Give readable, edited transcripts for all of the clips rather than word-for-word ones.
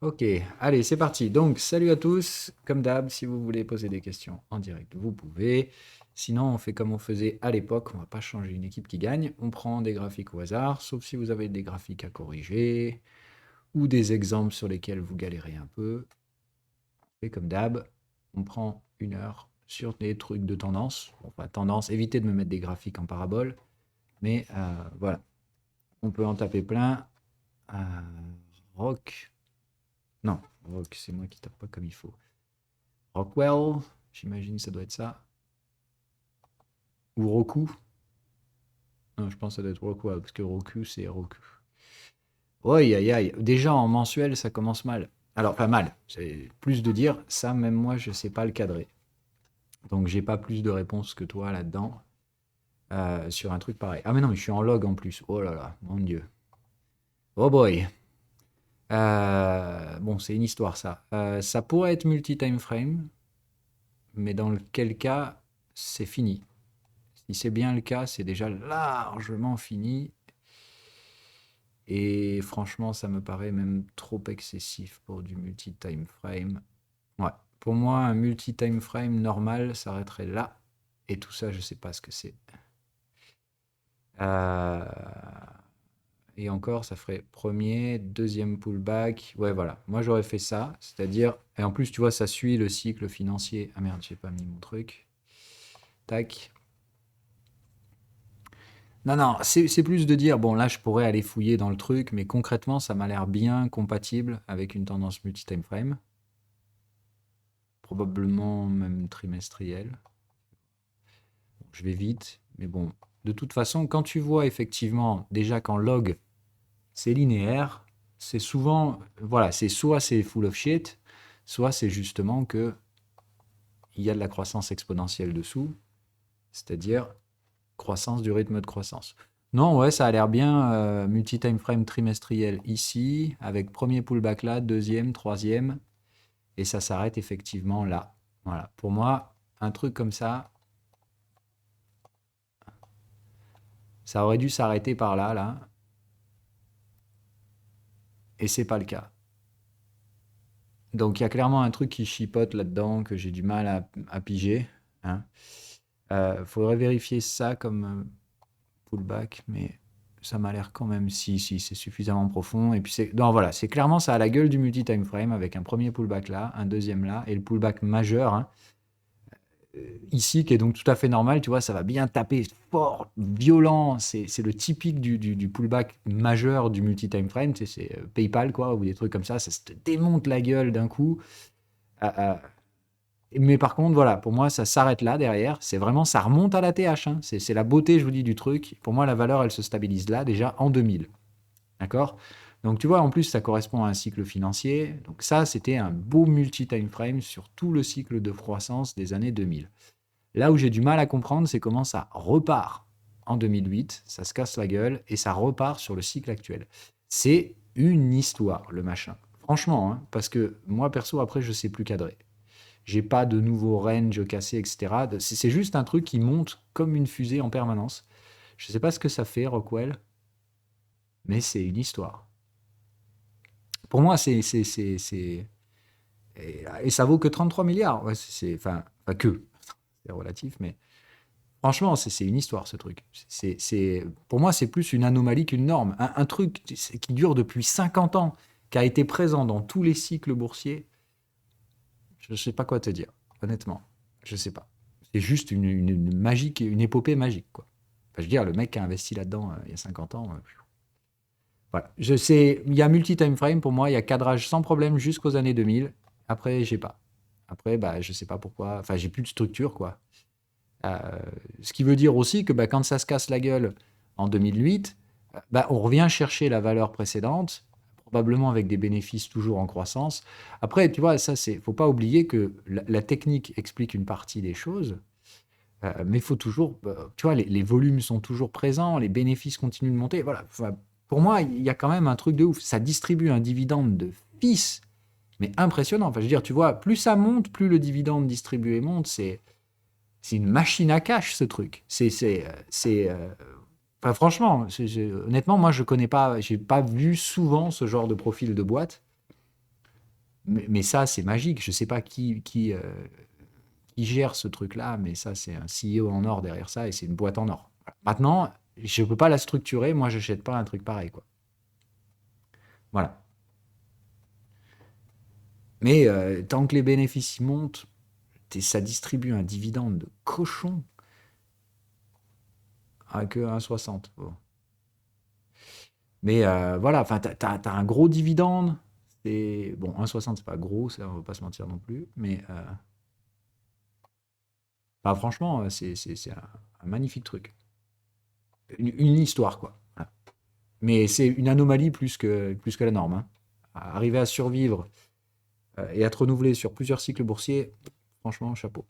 Ok, allez, c'est parti. Donc, salut à tous. Comme d'hab, si vous voulez poser des questions en direct, vous pouvez. Sinon, on fait comme on faisait à l'époque. On va pas changer une équipe qui gagne. On prend des graphiques au hasard, sauf si vous avez des graphiques à corriger ou des exemples sur lesquels vous galérez un peu. Et comme d'hab, on prend 1 heure sur des trucs de tendance. Bon, pas tendance, évitez de me mettre des graphiques en parabole. Mais voilà, on peut en taper plein. Euh, rock. Non, rock, c'est moi qui tape pas comme il faut. Rockwell, j'imagine que ça doit être ça. Ou Roku. Non, je pense que ça doit être Rockwell, parce que Roku, c'est Roku. Aïe, aïe, aïe. Déjà, en mensuel, ça commence mal. Alors, pas mal. C'est plus de dire, ça, même moi, je sais pas le cadrer. Donc, j'ai pas plus de réponses que toi là-dedans, sur un truc pareil. Ah, mais non, mais je suis en log en plus. Oh là là, mon Dieu. Oh boy. Bon, c'est une histoire, ça. Ça pourrait être multi-time frame, mais dans quel cas, c'est fini. Si c'est bien le cas, c'est déjà largement fini. Et franchement, ça me paraît même trop excessif pour du multi-time frame. Ouais, pour moi, un multi-time frame normal s'arrêterait là. Et tout ça, je sais pas ce que c'est. Euh, Et encore, ça ferait premier, deuxième pullback. Ouais, voilà. Moi, j'aurais fait ça. C'est-à-dire, et en plus, tu vois, ça suit le cycle financier. Ah merde, j'ai pas mis mon truc. Tac. Non, non, c'est plus de dire, bon, là, je pourrais aller fouiller dans le truc, mais concrètement, ça m'a l'air bien compatible avec une tendance multi-time frame. Probablement même trimestrielle. Bon, je vais vite, mais bon. De toute façon, quand tu vois effectivement, déjà qu'en log, c'est linéaire, c'est souvent, voilà, c'est soit c'est full of shit, soit c'est justement que il y a de la croissance exponentielle dessous, c'est-à-dire croissance du rythme de croissance. Non, ouais, ça a l'air bien, multi-time frame trimestriel ici, avec premier pullback là, deuxième, troisième, et ça s'arrête effectivement là. Voilà. Pour moi, un truc comme ça aurait dû s'arrêter par là, là, et c'est pas le cas. Donc il y a clairement un truc qui chipote là-dedans que j'ai du mal à piger. Hein. Faudrait vérifier ça comme pullback, mais ça m'a l'air quand même si c'est suffisamment profond. Et puis c'est non voilà, c'est clairement ça a la gueule du multi-time frame avec un premier pullback là, un deuxième là, et le pullback majeur. Hein, ici, qui est donc tout à fait normal, tu vois, ça va bien taper fort, violent. C'est le typique du pullback majeur du multi-time frame. Tu sais, c'est PayPal, quoi, ou des trucs comme ça se te démonte la gueule d'un coup. Euh, mais par contre, voilà, pour moi, ça s'arrête là derrière. C'est vraiment, ça remonte à la TH. Hein. C'est la beauté, je vous dis, du truc. Pour moi, la valeur, elle se stabilise là, déjà en 2000. D'accord. Donc, tu vois, en plus, ça correspond à un cycle financier. Donc, ça, c'était un beau multi-time frame sur tout le cycle de croissance des années 2000. Là où j'ai du mal à comprendre, c'est comment ça repart en 2008, ça se casse la gueule et ça repart sur le cycle actuel. C'est une histoire, le machin. Franchement, hein, parce que moi, perso, après, je sais plus cadrer. J'ai pas de nouveau range cassé, etc. C'est juste un truc qui monte comme une fusée en permanence. Je sais pas ce que ça fait, Rockwell, mais c'est une histoire. Pour moi, et ça vaut que 33 milliards. Ouais, enfin, pas que, c'est relatif, mais franchement, c'est une histoire, ce truc. Pour moi, c'est plus une anomalie qu'une norme. Un truc qui dure depuis 50 ans, qui a été présent dans tous les cycles boursiers, je ne sais pas quoi te dire, honnêtement. Je ne sais pas. C'est juste une magique, une épopée magique, quoi. Enfin, je veux dire, le mec qui a investi là-dedans il y a 50 ans, voilà. Je sais, il y a multi-time frame pour moi, il y a cadrage sans problème jusqu'aux années 2000. Après, j'ai pas. Après, bah, je sais pas pourquoi. Enfin, j'ai plus de structure, quoi. Euh, Ce qui veut dire aussi que bah, quand ça se casse la gueule en 2008, bah, on revient chercher la valeur précédente, probablement avec des bénéfices toujours en croissance. Après, tu vois, ça, c'est, faut pas oublier que la technique explique une partie des choses, mais il faut toujours, tu vois, les volumes sont toujours présents, les bénéfices continuent de monter. Voilà. Enfin, pour moi, il y a quand même un truc de ouf. Ça distribue un dividende de fils, mais impressionnant. Enfin, je veux dire, tu vois, plus ça monte, plus le dividende distribué monte. C'est une machine à cash, ce truc. Enfin, franchement, honnêtement, moi, je connais pas, j'ai pas vu souvent ce genre de profil de boîte. Mais ça, c'est magique. Je sais pas qui gère ce truc-là, mais ça, c'est un CEO en or derrière ça et c'est une boîte en or. Voilà. Maintenant, je peux pas la structurer. Moi, j'achète pas un truc pareil, quoi. Voilà. Mais tant que les bénéfices y montent, ça distribue un dividende de cochon à que 1,60. Bon. Mais voilà, enfin, t'as un gros dividende. Bon, 1,60, c'est pas gros, ça, on va pas se mentir non plus. Mais enfin, franchement, c'est un magnifique truc. Une histoire, quoi. Voilà. Mais c'est une anomalie plus que la norme, hein. Arriver à survivre et à te renouveler sur plusieurs cycles boursiers, franchement, chapeau.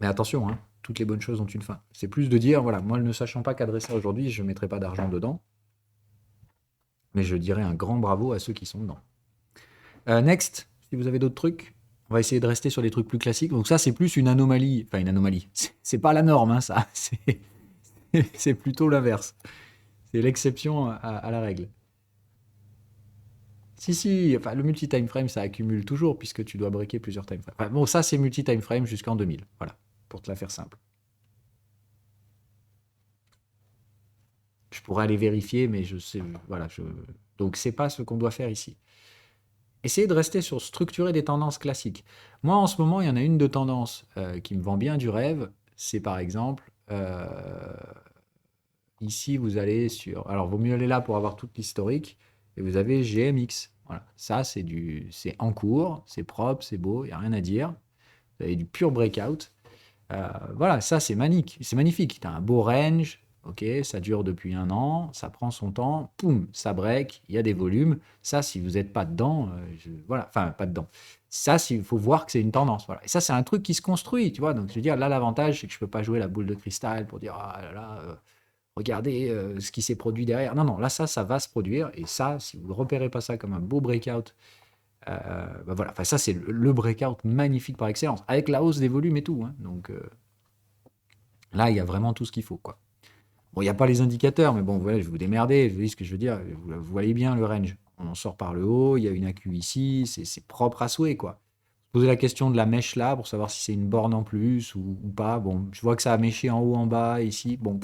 Mais attention, hein, toutes les bonnes choses ont une fin. C'est plus de dire, voilà, moi ne sachant pas cadrer ça aujourd'hui, je ne mettrai pas d'argent dedans, mais je dirais un grand bravo à ceux qui sont dedans. Next, si vous avez d'autres trucs, on va essayer de rester sur des trucs plus classiques. Donc ça, c'est plus une anomalie. Enfin, une anomalie. C'est pas la norme, hein, ça. C'est plutôt l'inverse. C'est l'exception à la règle. Si, si, enfin, le multi-time frame, ça accumule toujours puisque tu dois breaker plusieurs time frames. Enfin, bon, ça, c'est multi-time frame jusqu'en 2000. Voilà, pour te la faire simple. Je pourrais aller vérifier, mais je sais, voilà, donc c'est pas ce qu'on doit faire ici. Essayez de rester sur structurer des tendances classiques. Moi, en ce moment, il y en a une de tendance qui me vend bien du rêve. C'est par exemple, ici, vous allez sur... Alors, vaut mieux aller là pour avoir toute l'historique. Et vous avez GMX. Voilà. Ça, c'est en cours, c'est propre, c'est beau, il n'y a rien à dire. Vous avez du pur breakout. Voilà, ça, c'est magnifique. C'est magnifique. Tu as un beau range. Ok, ça dure depuis un an, ça prend son temps, poum, ça break, il y a des volumes. Ça, si vous n'êtes pas dedans, voilà, enfin, pas dedans. Ça, il faut voir que c'est une tendance. Voilà. Et ça, c'est un truc qui se construit, tu vois. Donc, je veux dire, là, l'avantage, c'est que je ne peux pas jouer la boule de cristal pour dire, ah là là, regardez ce qui s'est produit derrière. Non, non, là, ça va se produire. Et ça, si vous ne repérez pas ça comme un beau breakout, bah voilà, enfin, ça, c'est le breakout magnifique par excellence, avec la hausse des volumes et tout, hein. Donc, là, il y a vraiment tout ce qu'il faut, quoi. Bon, il n'y a pas les indicateurs, mais bon, voilà, je vais vous démerder, je vous dis ce que je veux dire, vous voyez bien le range. On en sort par le haut, il y a une AQ ici, c'est propre à souhait, quoi. Poser la question de la mèche là pour savoir si c'est une borne en plus ou pas. Bon, je vois que ça a méché en haut, en bas, ici. Bon,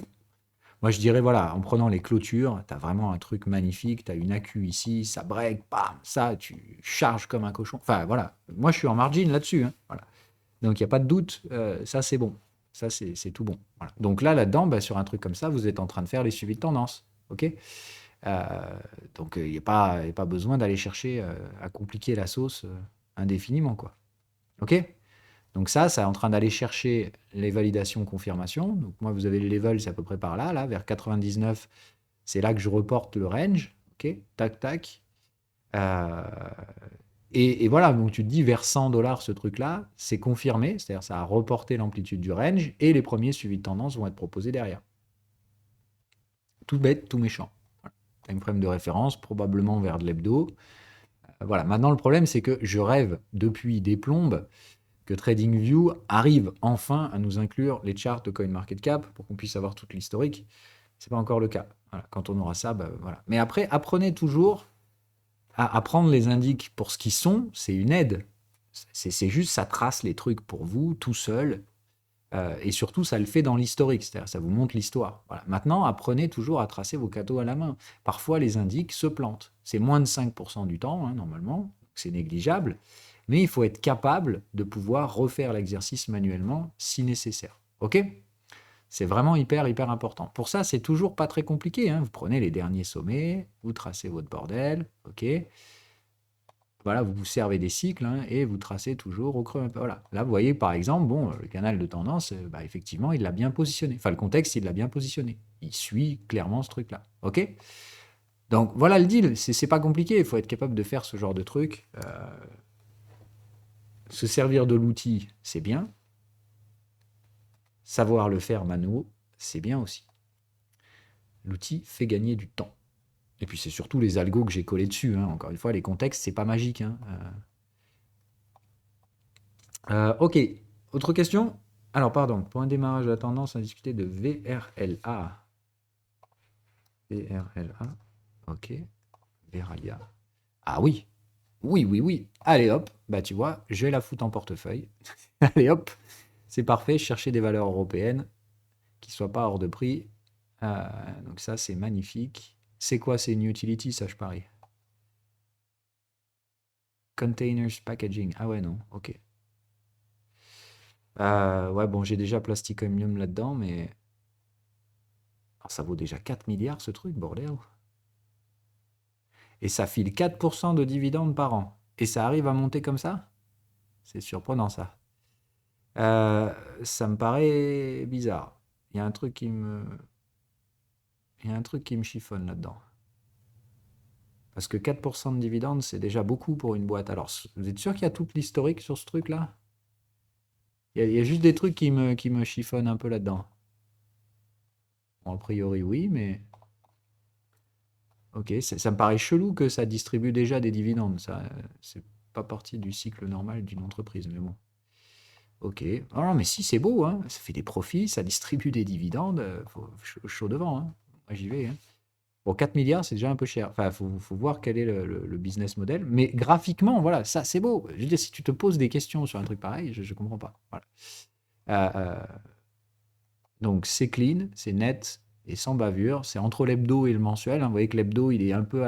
moi je dirais, voilà, en prenant les clôtures, tu as vraiment un truc magnifique, tu as une AQ ici, ça break, bam, ça, tu charges comme un cochon. Enfin, voilà, moi je suis en margin là-dessus, hein, voilà. Donc il n'y a pas de doute, ça c'est bon. Ça c'est tout bon. Voilà. Donc là-dedans, bah, sur un truc comme ça, vous êtes en train de faire les suivis de tendance. Ok. Donc il n'y a pas besoin d'aller chercher à compliquer la sauce indéfiniment, quoi. Ok. Donc ça, c'est en train d'aller chercher les validations confirmation. Donc moi, vous avez le level, c'est à peu près par là, vers 99. C'est là que je reporte le range. Ok. Tac, tac. Euh, et voilà, donc tu te dis vers 100 dollars ce truc-là, c'est confirmé, c'est-à-dire ça a reporté l'amplitude du range et les premiers suivis de tendance vont être proposés derrière. Tout bête, tout méchant. Voilà. Time frame de référence, probablement vers de l'hebdo. Voilà, maintenant le problème c'est que je rêve depuis des plombes que TradingView arrive enfin à nous inclure les charts de CoinMarketCap pour qu'on puisse avoir toute l'historique. C'est pas encore le cas. Voilà, quand on aura ça, bah, voilà. Mais après, apprenez toujours à prendre les indices pour ce qu'ils sont, c'est une aide. C'est juste, ça trace les trucs pour vous, tout seul. Et surtout, ça le fait dans l'historique, c'est-à-dire ça vous montre l'histoire. Voilà. Maintenant, apprenez toujours à tracer vos cadeaux à la main. Parfois, les indices se plantent. C'est moins de 5% du temps, hein, normalement, c'est négligeable. Mais il faut être capable de pouvoir refaire l'exercice manuellement si nécessaire. OK? C'est vraiment hyper, hyper important. Pour ça, c'est toujours pas très compliqué, hein. Vous prenez les derniers sommets, vous tracez votre bordel, OK? Voilà, vous vous servez des cycles hein, et vous tracez toujours au creux. Voilà. Là, vous voyez, par exemple, bon, le canal de tendance, bah, effectivement, il l'a bien positionné. Enfin, le contexte, il l'a bien positionné. Il suit clairement ce truc-là. OK? Donc, voilà le deal. C'est pas compliqué. Il faut être capable de faire ce genre de truc. Se servir de l'outil, c'est bien. Savoir le faire mano, c'est bien aussi. L'outil fait gagner du temps. Et puis, c'est surtout les algos que j'ai collés dessus. Hein. Encore une fois, les contextes, c'est pas magique. Hein. Ok. Autre question? Alors, pardon. Pour un démarrage de la tendance, on a discuté de VRLA. VRLA. Ok. Veralia. Ah oui. Oui, oui, oui. Allez hop, bah tu vois, je vais la foutre en portefeuille. Allez hop, c'est parfait. Chercher des valeurs européennes qui ne soient pas hors de prix. Donc ça, c'est magnifique. C'est quoi? C'est une utility, ça, je parie. Containers packaging. Ah ouais, non. Ok. Ouais, bon, j'ai déjà Plasticonium là-dedans, mais ah, ça vaut déjà 4 milliards ce truc, bordel. Et ça file 4% de dividendes par an. Et ça arrive à monter comme ça? C'est surprenant ça. Euh, Ça me paraît bizarre. Il y a un truc qui me, il y a un truc qui me chiffonne là-dedans. Parce que 4% de dividendes, c'est déjà beaucoup pour une boîte. Alors, vous êtes sûr qu'il y a tout l'historique sur ce truc-là? Il y a juste des trucs qui me chiffonnent un peu là-dedans. Bon, a priori, oui, mais ok, ça me paraît chelou que ça distribue déjà des dividendes. Ça, c'est pas partie du cycle normal d'une entreprise, mais bon. Ok. Ah non, mais si, c'est beau, hein. Ça fait des profits, ça distribue des dividendes. Chaud devant, hein. Moi, j'y vais, hein. Bon, 4 milliards, c'est déjà un peu cher. Enfin, faut voir quel est le business model. Mais graphiquement, voilà, ça, c'est beau. Je veux dire, si tu te poses des questions sur un truc pareil, je comprends pas. Voilà. Euh, euh, donc, c'est clean, c'est net et sans bavure. C'est entre l'hebdo et le mensuel, hein. Vous voyez que l'hebdo, il est un peu,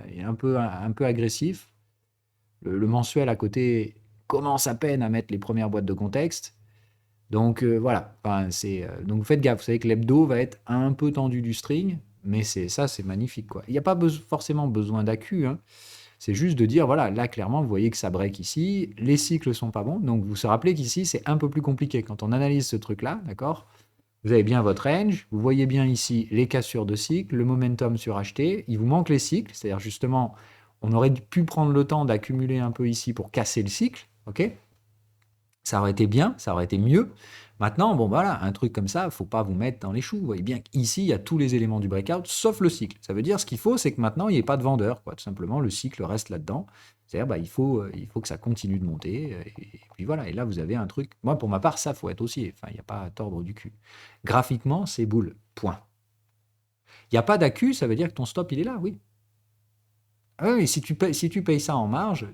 il est un peu agressif. Le mensuel à côté commence à peine à mettre les premières boîtes de contexte. Donc voilà, enfin, donc faites gaffe, vous savez que l'hebdo va être un peu tendu du string, mais c'est magnifique quoi. Il n'y a pas forcément besoin d'accu, hein. C'est juste de dire voilà, là clairement vous voyez que ça break ici, les cycles sont pas bons, donc vous vous rappelez qu'ici c'est un peu plus compliqué quand on analyse ce truc là, d'accord? Vous avez bien votre range, vous voyez bien ici les cassures de cycle, le momentum suracheté, il vous manque les cycles, c'est-à-dire justement on aurait pu prendre le temps d'accumuler un peu ici pour casser le cycle, ok? Ça aurait été bien, ça aurait été mieux. Maintenant, bon voilà, un truc comme ça, il ne faut pas vous mettre dans les choux. Vous voyez bien qu'ici, il y a tous les éléments du breakout, sauf le cycle. Ça veut dire ce qu'il faut, c'est que maintenant, il n'y ait pas de vendeur, quoi. Tout simplement, le cycle reste là-dedans. C'est-à-dire, bah, il faut que ça continue de monter. Et puis voilà, et là, vous avez un truc. Moi, pour ma part, ça, faut être haussier. Enfin, il n'y a pas à tordre du cul. Graphiquement, c'est boule. Point. Il n'y a pas d'accu, ça veut dire que ton stop, il est là, oui. Ah oui, si tu payes ça en marge,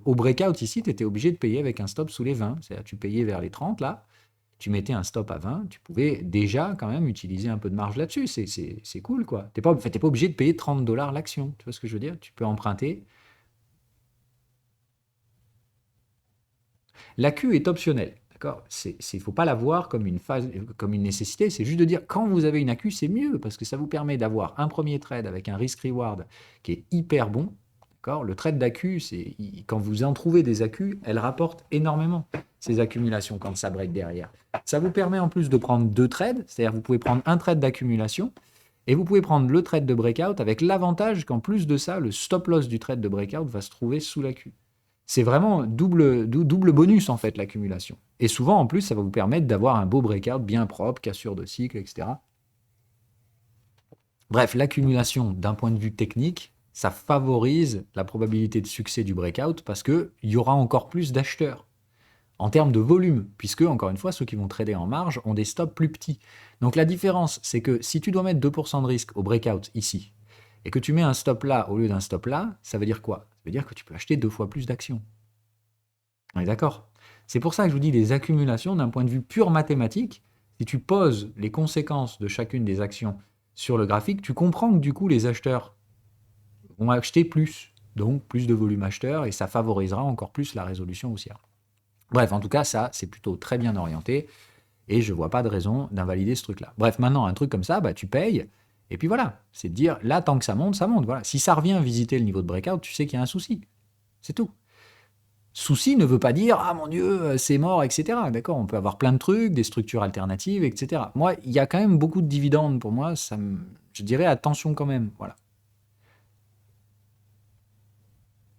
au breakout ici, tu étais obligé de payer avec un stop sous les 20. C'est-à-dire tu payais vers les 30 là, tu mettais un stop à 20, tu pouvais déjà quand même utiliser un peu de marge là-dessus. C'est cool quoi. T'es pas obligé de payer 30 dollars l'action. Tu vois ce que je veux dire? Tu peux emprunter. L'AQ est optionnel. D'accord? Il ne faut pas la voir comme une phase, comme une nécessité. C'est juste de dire quand vous avez une AQ, c'est mieux parce que ça vous permet d'avoir un premier trade avec un risk-reward qui est hyper bon. D'accord? Le trade d'AQ, quand vous en trouvez des AQ, elles rapportent énormément ces accumulations quand ça break derrière. Ça vous permet en plus de prendre deux trades, c'est-à-dire vous pouvez prendre un trade d'accumulation et vous pouvez prendre le trade de breakout avec l'avantage qu'en plus de ça, le stop loss du trade de breakout va se trouver sous l'AQ. C'est vraiment double bonus en fait l'accumulation. Et souvent en plus ça va vous permettre d'avoir un beau breakout bien propre, cassure de cycle, etc. Bref, l'accumulation d'un point de vue technique, ça favorise la probabilité de succès du breakout parce qu'il y aura encore plus d'acheteurs en termes de volume, puisque, encore une fois, ceux qui vont trader en marge ont des stops plus petits. Donc la différence, c'est que si tu dois mettre 2% de risque au breakout ici, et que tu mets un stop là au lieu d'un stop là, ça veut dire quoi? Ça veut dire que tu peux acheter 2 fois plus d'actions. On est d'accord? C'est pour ça que je vous dis les accumulations d'un point de vue pur mathématique. Si tu poses les conséquences de chacune des actions sur le graphique, tu comprends que du coup les acheteurs vont acheter plus, donc plus de volume acheteur, et ça favorisera encore plus la résolution haussière. Bref, en tout cas, ça, c'est plutôt très bien orienté, et je ne vois pas de raison d'invalider ce truc-là. Bref, maintenant, un truc comme ça, bah, tu payes, et puis voilà, c'est de dire, là, tant que ça monte, ça monte. Voilà. Si ça revient visiter le niveau de breakout, tu sais qu'il y a un souci. C'est tout. Souci ne veut pas dire ah mon Dieu, c'est mort, etc. D'accord, on peut avoir plein de trucs, des structures alternatives, etc. Moi, il y a quand même beaucoup de dividendes pour moi. Je dirais attention quand même. Voilà.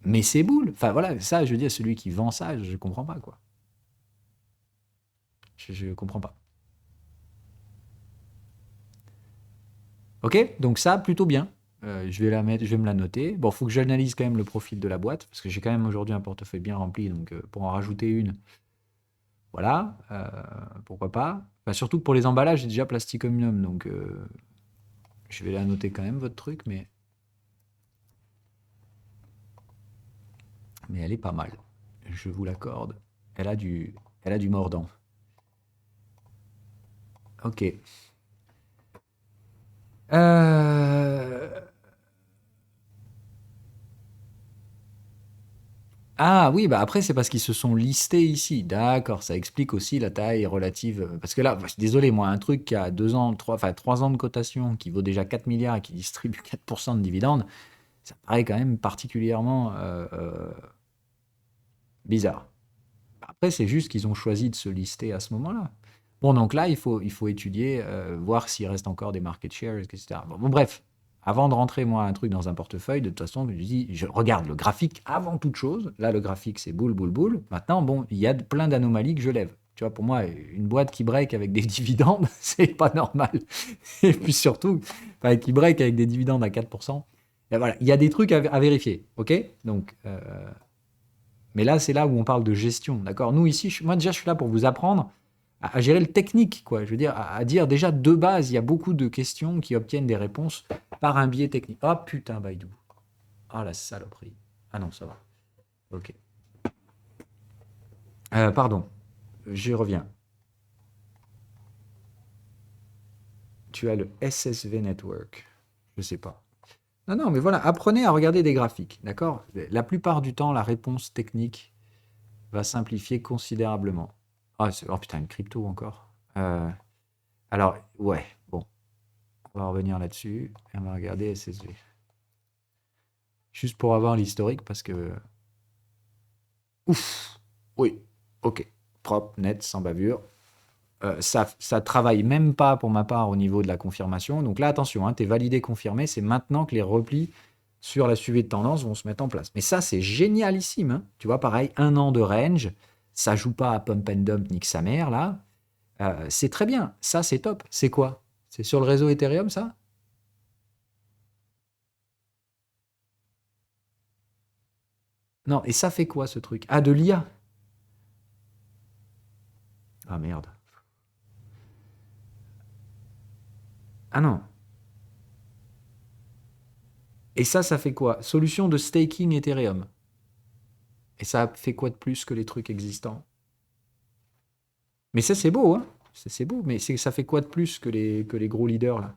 Mais c'est boule. Enfin voilà, ça, je veux dire, celui qui vend ça, je comprends pas quoi. Je comprends pas. Ok, donc ça, plutôt bien. Je vais la mettre, je vais me la noter. Bon, il faut que j'analyse quand même le profil de la boîte, parce que j'ai quand même aujourd'hui un portefeuille bien rempli, donc pour en rajouter une, voilà, pourquoi pas. Enfin, surtout que pour les emballages, j'ai déjà Plasticomnium, donc je vais la noter quand même, votre truc, mais mais elle est pas mal. Je vous l'accorde. Elle a du mordant. Ok. Euh, Ah oui, bah après, c'est parce qu'ils se sont listés ici. D'accord, ça explique aussi la taille relative. Parce que là, bah, désolé, moi, un truc qui a 2 ans, 3, enfin 3 ans de cotation, qui vaut déjà 4 milliards et qui distribue 4% de dividendes, ça paraît quand même particulièrement bizarre. Après, c'est juste qu'ils ont choisi de se lister à ce moment-là. Bon, donc là, il faut étudier, voir s'il reste encore des market shares, etc. Bon, bref, avant de rentrer, moi, un truc dans un portefeuille, de toute façon, je dis, je regarde le graphique avant toute chose. Là, le graphique, c'est boule, boule, boule. Maintenant, bon, il y a plein d'anomalies que je lève. Tu vois, pour moi, une boîte qui break avec des dividendes, c'est pas normal. Et puis surtout, enfin, qui break avec des dividendes à 4%, et voilà, il y a des trucs à vérifier, ok? Donc, mais là, c'est là où on parle de gestion, d'accord? Nous, ici, moi, déjà, je suis là pour vous apprendre à gérer le technique, quoi. Je veux dire, à dire déjà de base, il y a beaucoup de questions qui obtiennent des réponses par un biais technique. Oh putain, Baidu. Ah la saloperie. Ah non, ça va. Ok. Pardon, j'y reviens. Tu as le SSV Network. Je sais pas. Non, non, mais voilà, apprenez à regarder des graphiques, d'accord? La plupart du temps, la réponse technique va simplifier considérablement. Ah, oh putain, une crypto encore. Alors, ouais, bon, on va revenir là-dessus et on va regarder SSV. Juste pour avoir l'historique parce que... Ouf! Oui, ok. Propre, net, sans bavure. Ça travaille même pas pour ma part au niveau de la confirmation. Donc là, attention, hein, tu es validé, confirmé. C'est maintenant que les replis sur la suivi de tendance vont se mettre en place. Mais ça, c'est génialissime, hein. Tu vois, pareil, 1 an de range. Ça joue pas à pump and dump, nique sa mère, là. C'est très bien. Ça, c'est top. C'est quoi? C'est sur le réseau Ethereum, ça? Non, et ça fait quoi, ce truc? Ah, de l'IA. Ah, merde. Ah non. Et ça fait quoi? Solution de staking Ethereum. Et ça fait quoi de plus que les trucs existants? Mais ça, c'est beau, hein? C'est beau, mais ça fait quoi de plus que les gros leaders, là?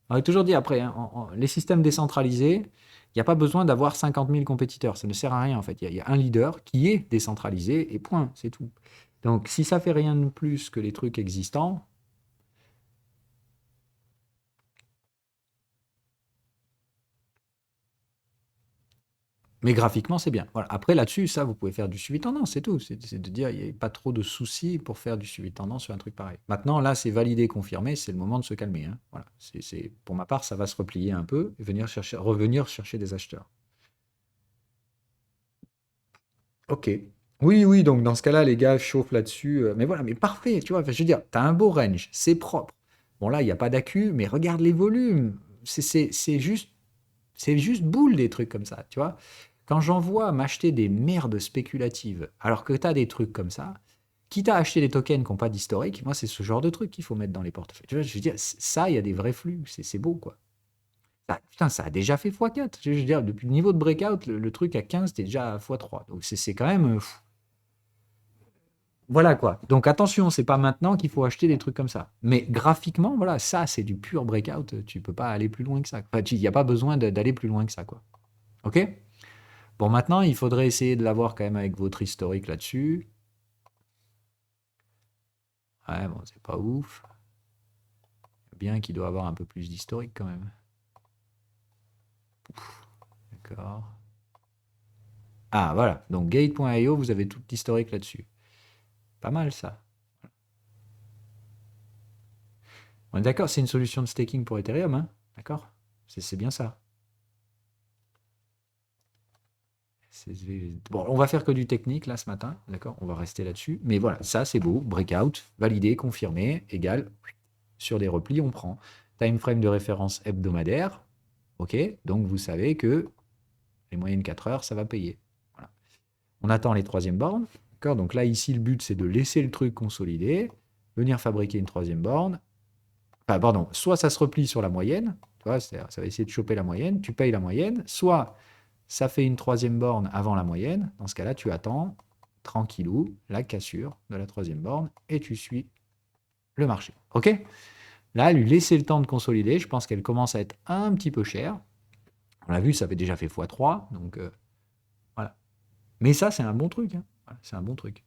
On a toujours dit après, hein, les systèmes décentralisés, il n'y a pas besoin d'avoir 50 000 compétiteurs. Ça ne sert à rien, en fait. Il y a un leader qui est décentralisé, et point, c'est tout. Donc, si ça fait rien de plus que les trucs existants, mais graphiquement, c'est bien. Voilà. Après, là-dessus, ça, vous pouvez faire du suivi tendance, c'est tout. C'est de dire, il n'y a pas trop de soucis pour faire du suivi tendance sur un truc pareil. Maintenant, là, c'est validé, confirmé, c'est le moment de se calmer, hein. Voilà. Pour ma part, ça va se replier un peu et revenir chercher des acheteurs. Ok. Oui, oui, donc dans ce cas-là, les gars chauffent là-dessus. Mais voilà, mais parfait, tu vois. Enfin, je veux dire, tu as un beau range, c'est propre. Bon, là, il n'y a pas d'accu, mais regarde les volumes. C'est juste boule des trucs comme ça, tu vois. Quand j'en vois m'acheter des merdes spéculatives, alors que tu as des trucs comme ça, quitte à acheter des tokens qui n'ont pas d'historique, moi, c'est ce genre de truc qu'il faut mettre dans les portefeuilles. Tu vois, je veux dire, ça, il y a des vrais flux, c'est beau, quoi. Putain, ça a déjà fait x4. Je veux dire, depuis le niveau de breakout, le truc à 15, c'était déjà à x3. Donc, c'est quand même. Voilà, quoi. Donc, attention, c'est pas maintenant qu'il faut acheter des trucs comme ça. Mais graphiquement, voilà, ça, c'est du pur breakout. Tu peux pas aller plus loin que ça. Enfin, il n'y a pas besoin d'aller plus loin que ça, quoi. OK? Bon, maintenant, il faudrait essayer de l'avoir quand même avec votre historique là-dessus. Ouais, bon, c'est pas ouf. Bien qu'il doit avoir un peu plus d'historique quand même. D'accord. Ah, voilà. Donc, gate.io, vous avez tout l'historique là-dessus. Pas mal, ça. On est d'accord, c'est une solution de staking pour Ethereum, hein? D'accord? C'est bien ça. Bon, on va faire que du technique là ce matin, d'accord? On va rester là-dessus. Mais voilà, ça c'est beau. Breakout, validé, confirmé, égal. Sur des replis, on prend. Time frame de référence hebdomadaire. OK? Donc vous savez que les moyennes 4 heures, ça va payer. Voilà. On attend les troisièmes bornes. D'accord? Donc là, ici, le but, c'est de laisser le truc consolider, venir fabriquer une troisième borne. Enfin, pardon, soit ça se replie sur la moyenne, tu vois, ça va essayer de choper la moyenne, tu payes la moyenne, soit ça fait une troisième borne avant la moyenne. Dans ce cas-là, tu attends tranquillou la cassure de la troisième borne et tu suis le marché. OK? Là, lui laisser le temps de consolider. Je pense qu'elle commence à être un petit peu chère. On l'a vu, ça avait déjà fait x3. Donc, voilà. Mais ça, c'est un bon truc. Hein. Voilà, c'est un bon truc.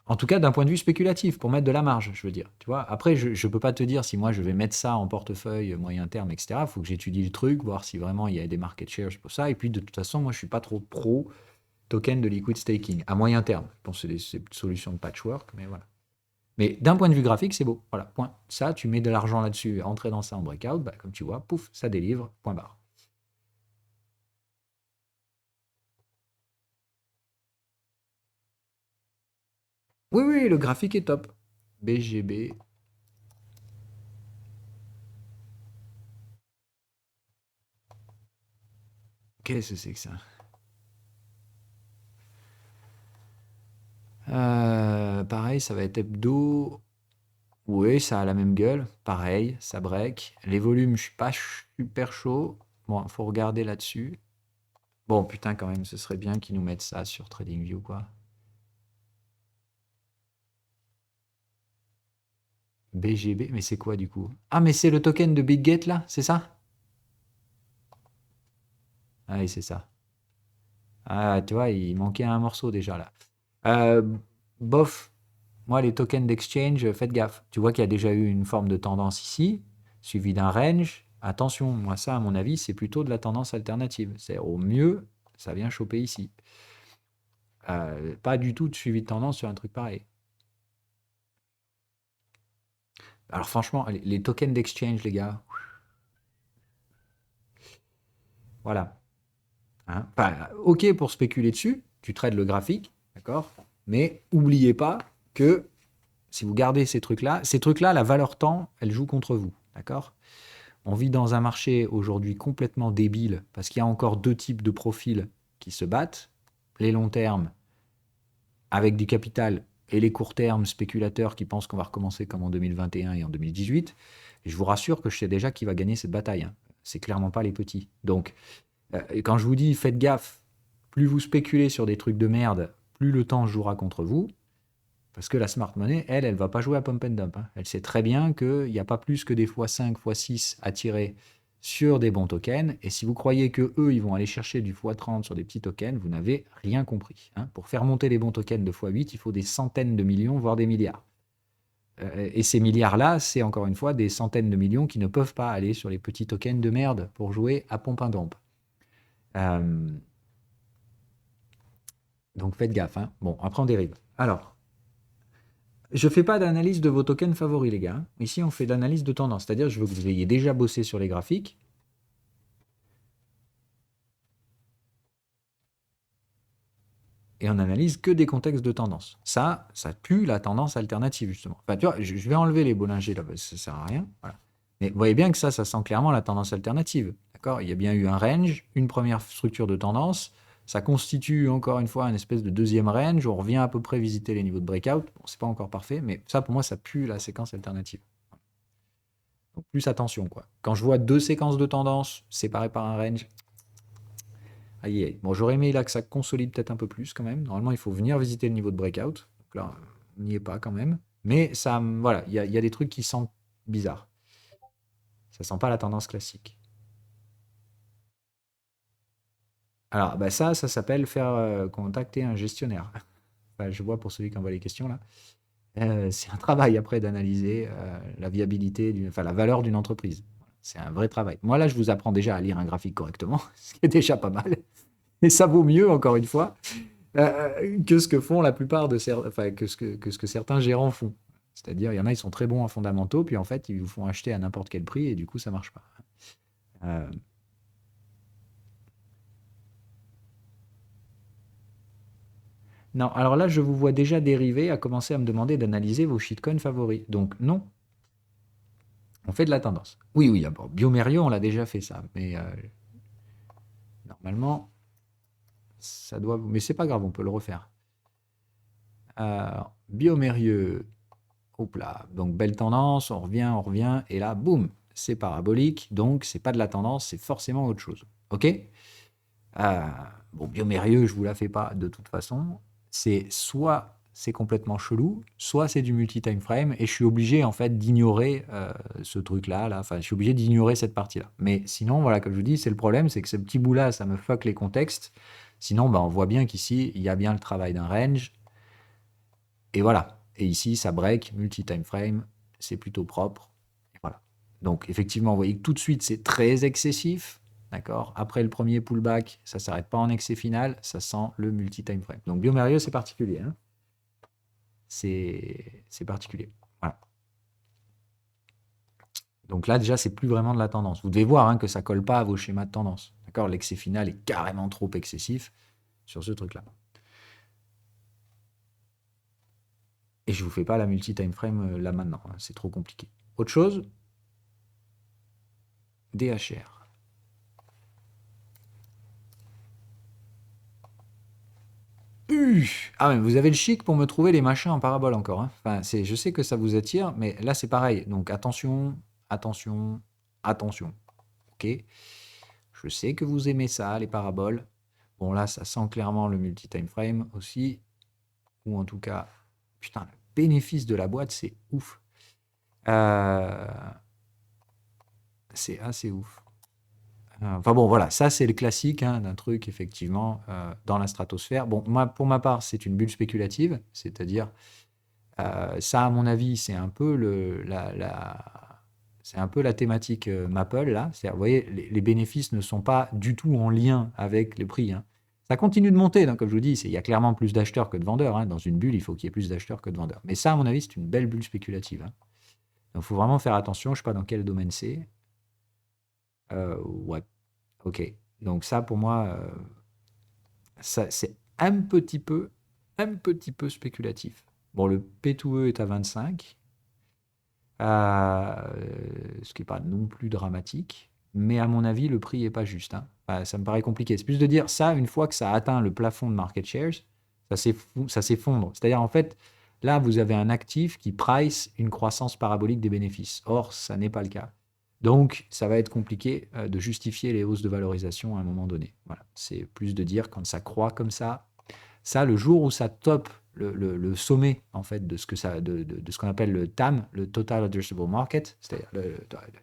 En tout cas, d'un point de vue spéculatif, pour mettre de la marge, je veux dire. Tu vois, après, je ne peux pas te dire si moi je vais mettre ça en portefeuille moyen terme, etc. Il faut que j'étudie le truc, voir si vraiment il y a des market shares pour ça. Et puis, de toute façon, moi, je suis pas trop pro token de liquid staking à moyen terme. Je pense que c'est des solutions de patchwork, mais voilà. Mais d'un point de vue graphique, c'est beau. Voilà, point. Ça, tu mets de l'argent là-dessus, entrer dans ça en breakout, bah, comme tu vois, pouf, ça délivre, point barre. Oui, oui, le graphique est top. BGB. Qu'est-ce que c'est que ça? Pareil, ça va être hebdo. Oui, ça a la même gueule. Pareil, ça break. Les volumes, je suis pas super chaud. Bon, faut regarder là-dessus. Bon, putain, quand même, ce serait bien qu'ils nous mettent ça sur TradingView, quoi. BGB, mais c'est quoi du coup? Ah, mais c'est le token de BitGet là, c'est ça? Ah oui, c'est ça. Ah, tu vois, il manquait un morceau déjà là. Euh, bof, moi les tokens d'exchange, faites gaffe. Tu vois qu'il y a déjà eu une forme de tendance ici, suivie d'un range. Attention, moi ça à mon avis, c'est plutôt de la tendance alternative. C'est au mieux, ça vient choper ici. Pas du tout de suivi de tendance sur un truc pareil. Alors franchement, les tokens d'exchange, les gars, voilà. Hein. Enfin, ok pour spéculer dessus, tu trades le graphique, d'accord? Mais oubliez pas que si vous gardez ces trucs-là, la valeur temps, elle joue contre vous, d'accord? On vit dans un marché aujourd'hui complètement débile parce qu'il y a encore deux types de profils qui se battent. Les longs termes avec du capital et les courts termes spéculateurs qui pensent qu'on va recommencer comme en 2021 et en 2018. Et je vous rassure que je sais déjà qui va gagner cette bataille. Hein. C'est clairement pas les petits. Donc, quand je vous dis faites gaffe, plus vous spéculez sur des trucs de merde, plus le temps jouera contre vous. Parce que la smart money, elle, elle va pas jouer à pump and dump. Hein. Elle sait très bien qu'il n'y a pas plus que des x5, x6 à tirer sur des bons tokens. Et si vous croyez que eux, ils vont aller chercher du x30 sur des petits tokens, vous n'avez rien compris. Hein. Pour faire monter les bons tokens de x8, il faut des centaines de millions, voire des milliards. Et ces milliards-là, c'est encore une fois des centaines de millions qui ne peuvent pas aller sur les petits tokens de merde pour jouer à pump and dump. Euh, donc faites gaffe. Hein. Bon, après on dérive. Alors, je ne fais pas d'analyse de vos tokens favoris, les gars. Ici, on fait de l'analyse de tendance. C'est-à-dire, je veux que vous ayez déjà bossé sur les graphiques. Et on analyse que des contextes de tendance. Ça pue la tendance alternative, justement. Enfin, tu vois, je vais enlever les Bollinger là, parce que ça ne sert à rien. Voilà. Mais vous voyez bien que ça sent clairement la tendance alternative. D'accord? Il y a bien eu un range, une première structure de tendance. Ça constitue encore une fois une espèce de deuxième range. On revient à peu près visiter les niveaux de breakout. Bon, c'est pas encore parfait, mais ça, pour moi, ça pue la séquence alternative. Donc plus attention, quoi. Quand je vois deux séquences de tendance séparées par un range, aïe aïe. Bon, j'aurais aimé là que ça consolide peut-être un peu plus quand même. Normalement, il faut venir visiter le niveau de breakout. Donc là, on n'y est pas quand même. Mais ça, voilà, il y a des trucs qui sentent bizarres. Ça sent pas la tendance classique. Alors, bah ça s'appelle faire contacter un gestionnaire. Enfin, je vois pour celui qui envoie les questions là. C'est un travail après d'analyser la viabilité, enfin la valeur d'une entreprise. C'est un vrai travail. Moi là, je vous apprends déjà à lire un graphique correctement, ce qui est déjà pas mal. Et ça vaut mieux, encore une fois, que ce que font la plupart de enfin, que ce que certains gérants font. C'est-à-dire, il y en a, ils sont très bons en fondamentaux, puis en fait, ils vous font acheter à n'importe quel prix, et du coup, ça marche pas. Euh, non, alors là, je vous vois déjà dériver à commencer à me demander d'analyser vos shitcoins favoris. Donc non, on fait de la tendance. Oui, oui, bon, Biomerio, on l'a déjà fait ça, mais normalement, ça doit... Mais c'est pas grave, on peut le refaire. Biomérieux, hop là, donc belle tendance, on revient, et là, boum, c'est parabolique, donc c'est pas de la tendance, c'est forcément autre chose. OK? Bon, Biomérieux, je vous la fais pas de toute façon. C'est soit c'est complètement chelou, soit c'est du multi-time frame et je suis obligé en fait d'ignorer ce truc-là. Là. Enfin, je suis obligé d'ignorer cette partie-là. Mais sinon, voilà, comme je vous dis, c'est le problème, c'est que ce petit bout-là, ça me fuck les contextes. Sinon, on voit bien qu'ici, il y a bien le travail d'un range. Et voilà. Et ici, ça break, multi-time frame, c'est plutôt propre. Et voilà. Donc, effectivement, vous voyez que tout de suite, c'est très excessif. D'accord. Après le premier pullback, ça ne s'arrête pas en excès final, ça sent le multi-time frame. Donc, Biomérieux, c'est particulier. Hein. C'est particulier. Voilà. Donc là, déjà, c'est plus vraiment de la tendance. Vous devez voir que ça ne colle pas à vos schémas de tendance. D'accord. L'excès final est carrément trop excessif sur ce truc-là. Et je ne vous fais pas la multi-time frame là maintenant. Hein. C'est trop compliqué. Autre chose, DHR. Ah, mais vous avez le chic pour me trouver les machins en parabole encore. Hein. Enfin, je sais que ça vous attire, mais là, c'est pareil. Donc, attention, attention, attention. OK? Je sais que vous aimez ça, les paraboles. Bon, là, ça sent clairement le multi-time frame aussi. Ou en tout cas, putain, le bénéfice de la boîte, c'est ouf. C'est assez ouf. Enfin bon, voilà, ça c'est le classique d'un truc, effectivement, dans la stratosphère. Bon, moi, pour ma part, c'est une bulle spéculative, c'est-à-dire, ça, à mon avis, c'est un peu c'est un peu la thématique Maple, là. C'est-à-dire, vous voyez, les bénéfices ne sont pas du tout en lien avec le prix. Hein. Ça continue de monter, donc, comme je vous dis, il y a clairement plus d'acheteurs que de vendeurs. Hein. Dans une bulle, il faut qu'il y ait plus d'acheteurs que de vendeurs. Mais ça, à mon avis, c'est une belle bulle spéculative. Hein. Donc, il faut vraiment faire attention. Je ne sais pas dans quel domaine c'est. Ouais, ok. Donc ça, pour moi, ça, c'est un petit peu spéculatif. Bon, le P2E est à 25, ce qui n'est pas non plus dramatique, mais à mon avis, le prix n'est pas juste. Hein. Enfin, ça me paraît compliqué. C'est plus de dire ça, une fois que ça atteint le plafond de market shares, ça s'effondre. C'est-à-dire, en fait, là, vous avez un actif qui price une croissance parabolique des bénéfices. Or, ça n'est pas le cas. Donc, ça va être compliqué de justifier les hausses de valorisation à un moment donné. Voilà. C'est plus de dire quand ça croît comme ça, le jour où ça top le sommet en fait de ce que ça, de ce qu'on appelle le TAM, le Total Addressable Market, c'est-à-dire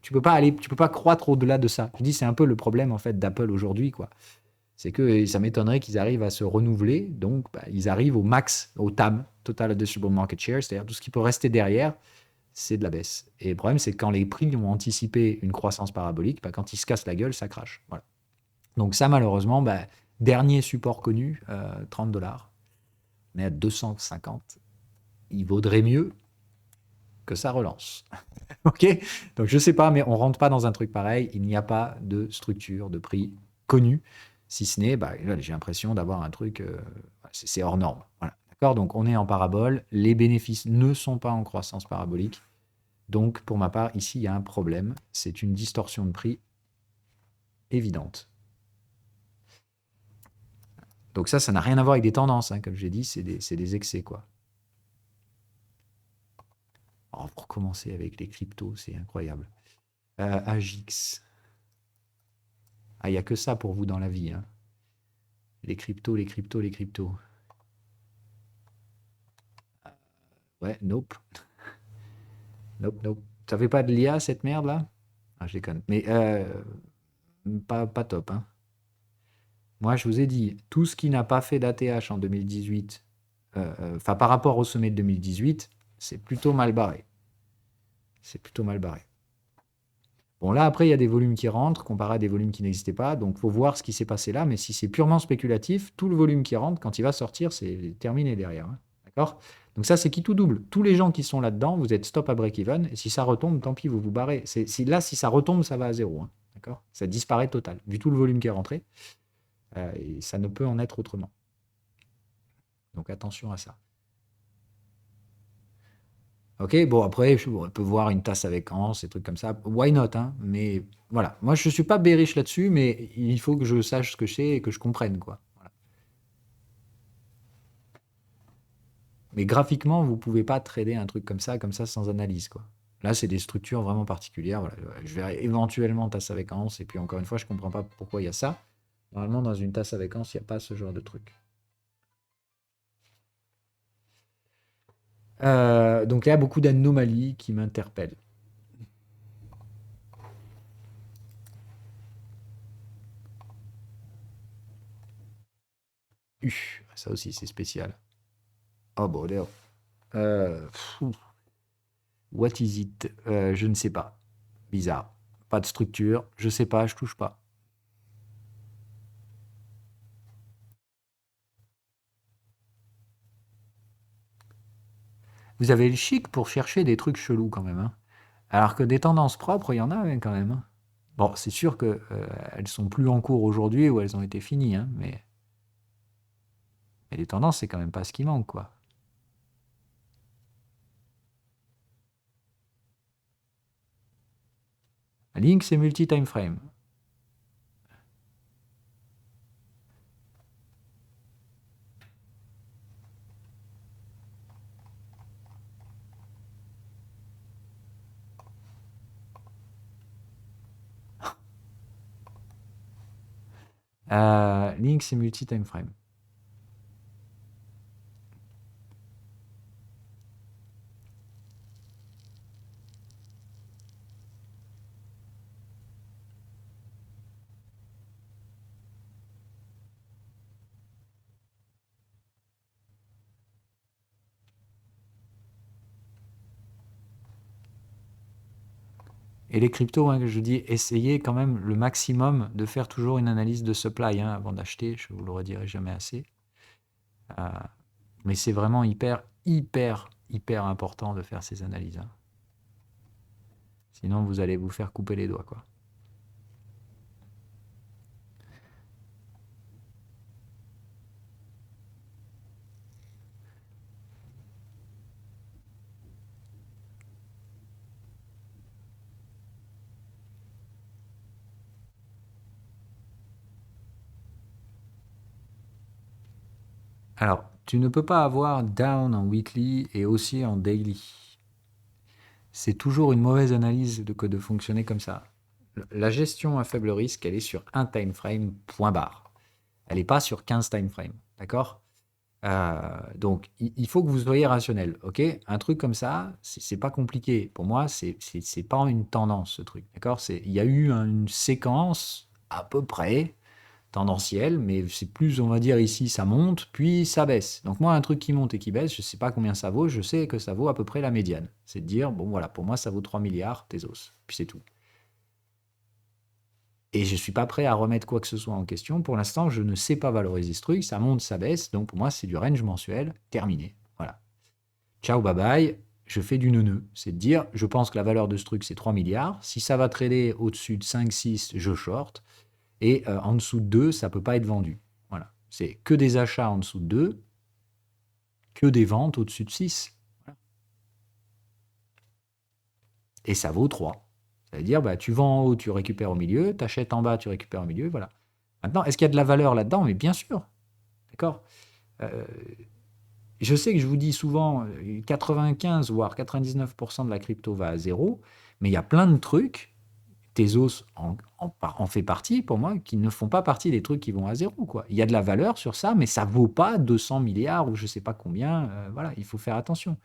tu peux pas croître au-delà de ça. Je dis c'est un peu le problème en fait d'Apple aujourd'hui quoi. C'est que ça m'étonnerait qu'ils arrivent à se renouveler, donc ils arrivent au max, au TAM, Total Addressable Market Share, c'est-à-dire tout ce qui peut rester derrière c'est de la baisse. Et le problème, c'est que quand les prix ont anticipé une croissance parabolique, quand ils se cassent la gueule, ça crache. Voilà. Donc ça, malheureusement, dernier support connu, 30 $. On est à 250. Il vaudrait mieux que ça relance. OK? Donc je ne sais pas, mais on ne rentre pas dans un truc pareil. Il n'y a pas de structure de prix connue, si ce n'est, j'ai l'impression d'avoir un truc, c'est hors norme. Voilà. D'accord? Donc on est en parabole. Les bénéfices ne sont pas en croissance parabolique. Donc, pour ma part, ici, il y a un problème. C'est une distorsion de prix évidente. Donc ça n'a rien à voir avec des tendances. Hein, comme j'ai dit, c'est des excès, quoi. Oh, pour commencer avec les cryptos, c'est incroyable. AGX. Ah, il n'y a que ça pour vous dans la vie. Hein. Les cryptos, les cryptos, les cryptos. Ouais, nope. Nope, nope. Ça fait pas de l'IA, cette merde-là? Ah, je déconne. Mais pas top. Hein. Moi, je vous ai dit, tout ce qui n'a pas fait d'ATH en 2018, par rapport au sommet de 2018, c'est plutôt mal barré. C'est plutôt mal barré. Bon, là, après, il y a des volumes qui rentrent, comparé à des volumes qui n'existaient pas. Donc, il faut voir ce qui s'est passé là. Mais si c'est purement spéculatif, tout le volume qui rentre, quand il va sortir, c'est terminé derrière. Hein. D'accord? Donc, ça, c'est qui tout double. Tous les gens qui sont là-dedans, vous êtes stop à break-even. Et si ça retombe, tant pis, vous vous barrez. Si ça retombe, ça va à zéro. Hein. D'accord? Ça disparaît total, vu tout le volume qui est rentré. Et ça ne peut en être autrement. Donc, attention à ça. Ok, bon après, on peut voir une tasse avec Hans, ces trucs comme ça. Why not, hein? Mais voilà, moi je suis pas bearish là-dessus, mais il faut que je sache ce que c'est et que je comprenne, quoi. Voilà. Mais graphiquement, vous pouvez pas trader un truc comme ça sans analyse, quoi. Là, c'est des structures vraiment particulières. Voilà. Je verrai éventuellement tasse avec anse. Et puis, encore une fois, je ne comprends pas pourquoi il y a ça. Normalement, dans une tasse avec anse, il n'y a pas ce genre de truc. Donc, il y a beaucoup d'anomalies qui m'interpellent. Ça aussi, c'est spécial. Oh, bordel. Pfff. What is it? Je ne sais pas. Bizarre. Pas de structure. Je sais pas, je touche pas. Vous avez le chic pour chercher des trucs chelous quand même, hein. Alors que des tendances propres, il y en a hein, quand même, hein. Bon, c'est sûr que elles sont plus en cours aujourd'hui ou elles ont été finies, hein, mais les tendances, c'est quand même pas ce qui manque, quoi. Link, c'est multi-time frame. Link, c'est multi-time frame. Et les cryptos, hein, je dis, essayez quand même le maximum de faire toujours une analyse de supply hein, avant d'acheter. Je vous le redirai jamais assez. Euh, mais c'est vraiment hyper, hyper, hyper important de faire ces analyses, hein. Sinon, vous allez vous faire couper les doigts, quoi. Alors, tu ne peux pas avoir down en weekly et aussi en daily. C'est toujours une mauvaise analyse que de fonctionner comme ça. La gestion à faible risque, elle est sur un time frame, point barre. Elle n'est pas sur 15 time frames, d'accord? Donc, il faut que vous soyez rationnel, ok? Un truc comme ça, c'est pas compliqué. Pour moi, c'est pas une tendance, ce truc, d'accord? Il y a eu une séquence à peu près tendancielle, mais c'est plus, on va dire ici, ça monte, puis ça baisse. Donc moi, un truc qui monte et qui baisse, je sais pas combien ça vaut, je sais que ça vaut à peu près la médiane. C'est de dire, bon voilà, pour moi, ça vaut 3 milliards, Tezos, puis c'est tout. Et je suis pas prêt à remettre quoi que ce soit en question. Pour l'instant, je ne sais pas valoriser ce truc, ça monte, ça baisse, donc pour moi, c'est du range mensuel, terminé. Voilà. Ciao, bye bye. Je fais du neuneu. C'est de dire, je pense que la valeur de ce truc, c'est 3 milliards. Si ça va trader au-dessus de 5, 6, je short. Et en dessous de 2, ça ne peut pas être vendu. Voilà. C'est que des achats en dessous de 2, que des ventes au-dessus de 6. Voilà. Et ça vaut 3. Ça veut dire, bah, tu vends en haut, tu récupères au milieu, tu achètes en bas, tu récupères au milieu, voilà. Maintenant, est-ce qu'il y a de la valeur là-dedans? Mais bien sûr. D'accord. Euh, je sais que je vous dis souvent 95 voire 99% de la crypto va à zéro, mais il y a plein de trucs, Tezos en fait partie pour moi, qui ne font pas partie des trucs qui vont à zéro, quoi. Il y a de la valeur sur ça, mais ça vaut pas 200 milliards ou je sais pas combien. Voilà, il faut faire attention.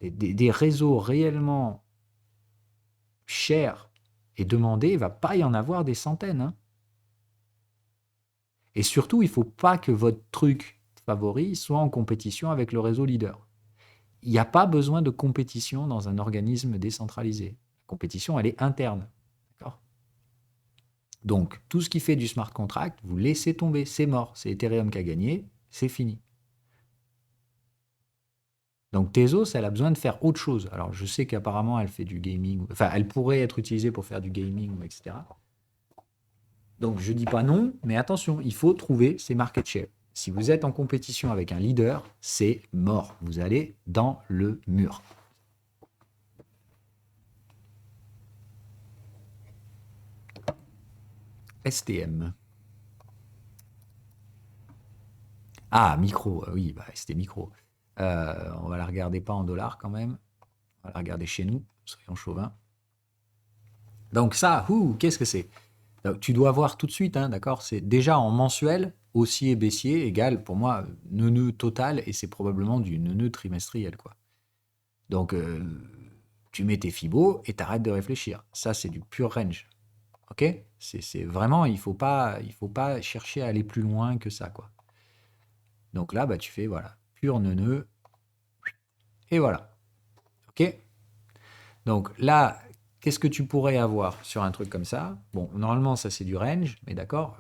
Des réseaux réellement chers et demandés, il va pas y en avoir des centaines, hein. Et surtout, il faut pas que votre truc favori soit en compétition avec le réseau leader. Il n'y a pas besoin de compétition dans un organisme décentralisé. La compétition, elle est interne. D'accord. Donc, tout ce qui fait du smart contract, vous laissez tomber, c'est mort. C'est Ethereum qui a gagné, c'est fini. Donc, Tezos, elle a besoin de faire autre chose. Alors, je sais qu'apparemment, elle fait du gaming, enfin, elle pourrait être utilisée pour faire du gaming, etc. Donc, je ne dis pas non, mais attention, il faut trouver ses market share. Si vous êtes en compétition avec un leader, c'est mort. Vous allez dans le mur. STM. Ah, micro, oui, bah, c'était micro. On va la regarder pas en dollars quand même. On va la regarder chez nous, soyons chauvins. Donc ça, qu'est-ce que c'est? Donc, tu dois voir tout de suite, hein, d'accord? C'est déjà en mensuel, haussier, baissier, égale pour moi neuneu total, et c'est probablement du neuneu trimestriel, quoi. Donc, tu mets tes fibos et t'arrêtes de réfléchir. Ça, c'est du pur range. Ok? C'est vraiment, il faut pas chercher à aller plus loin que ça, quoi. Donc là, bah, tu fais, voilà, pur neuneu, et voilà. Ok? Donc là, qu'est-ce que tu pourrais avoir sur un truc comme ça? Bon, normalement, ça c'est du range, mais d'accord,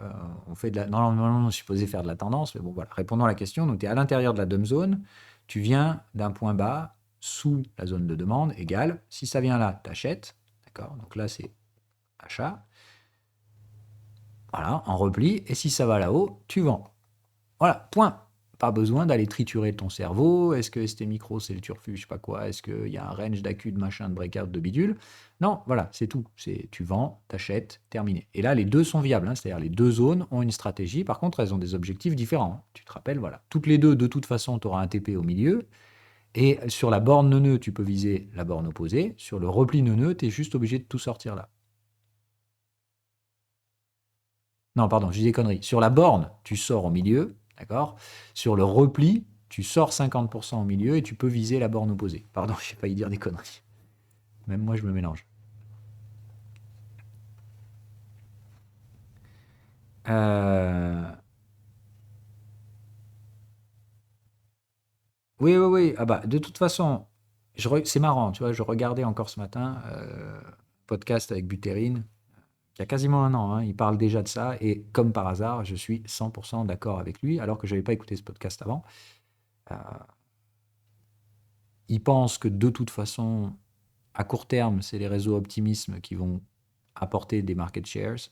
on fait normalement, on est supposé faire de la tendance, mais bon, voilà. Répondons à la question. Donc, tu es à l'intérieur de la dumb zone, tu viens d'un point bas sous la zone de demande, égale. Si ça vient là, tu achètes, d'accord? Donc là, c'est achat, voilà, en repli, et si ça va là-haut, tu vends. Voilà, point. Pas besoin d'aller triturer ton cerveau. Est-ce que ST Micro, c'est le turfu, je sais pas quoi. Est-ce qu'il y a un range d'accu, de machin, de breakout, de bidule? Non, voilà, c'est tout. C'est tu vends, t'achètes, terminé. Et là, les deux sont viables, hein, c'est-à-dire les deux zones ont une stratégie. Par contre, elles ont des objectifs différents, hein. Tu te rappelles, voilà. Toutes les deux, de toute façon, tu auras un TP au milieu. Et sur la borne neuneu, tu peux viser la borne opposée. Sur le repli neuneu, tu es juste obligé de tout sortir là. Non, pardon, je dis des conneries. Sur la borne, tu sors au milieu, d'accord? Sur le repli, tu sors 50% au milieu et tu peux viser la borne opposée. Pardon, j'ai failli dire des conneries. Même moi, je me mélange. Euh, Oui, oui, oui. Ah bah, de toute façon, c'est marrant, tu vois, je regardais encore ce matin podcast avec Buterin, qui a quasiment un an, hein, il parle déjà de ça, et comme par hasard, je suis 100% d'accord avec lui, alors que je n'avais pas écouté ce podcast avant. Euh, il pense que de toute façon, à court terme, c'est les réseaux optimisme qui vont apporter des market shares,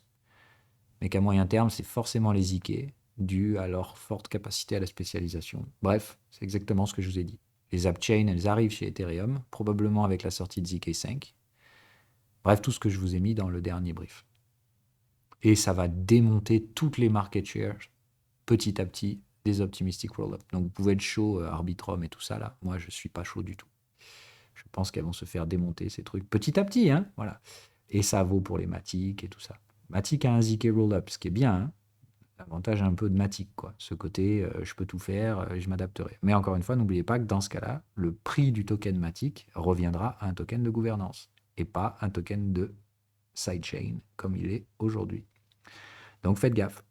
mais qu'à moyen terme, c'est forcément les IK, dû à leur forte capacité à la spécialisation. Bref, c'est exactement ce que je vous ai dit. Les AppChain, elles arrivent chez Ethereum, probablement avec la sortie de ZK5. Bref, tout ce que je vous ai mis dans le dernier brief. Et ça va démonter toutes les market shares, petit à petit, des optimistic roll-up. Donc vous pouvez être chaud, Arbitrum et tout ça, là. Moi, je ne suis pas chaud du tout. Je pense qu'elles vont se faire démonter, ces trucs, petit à petit, hein, voilà. Et ça vaut pour les Matic et tout ça. Matic a un ZK roll-up, ce qui est bien, hein. L'avantage un peu de Matic, quoi. Ce côté, je peux tout faire, je m'adapterai. Mais encore une fois, n'oubliez pas que dans ce cas-là, le prix du token Matic reviendra à un token de gouvernance et pas un token de sidechain comme il est aujourd'hui. Donc faites gaffe.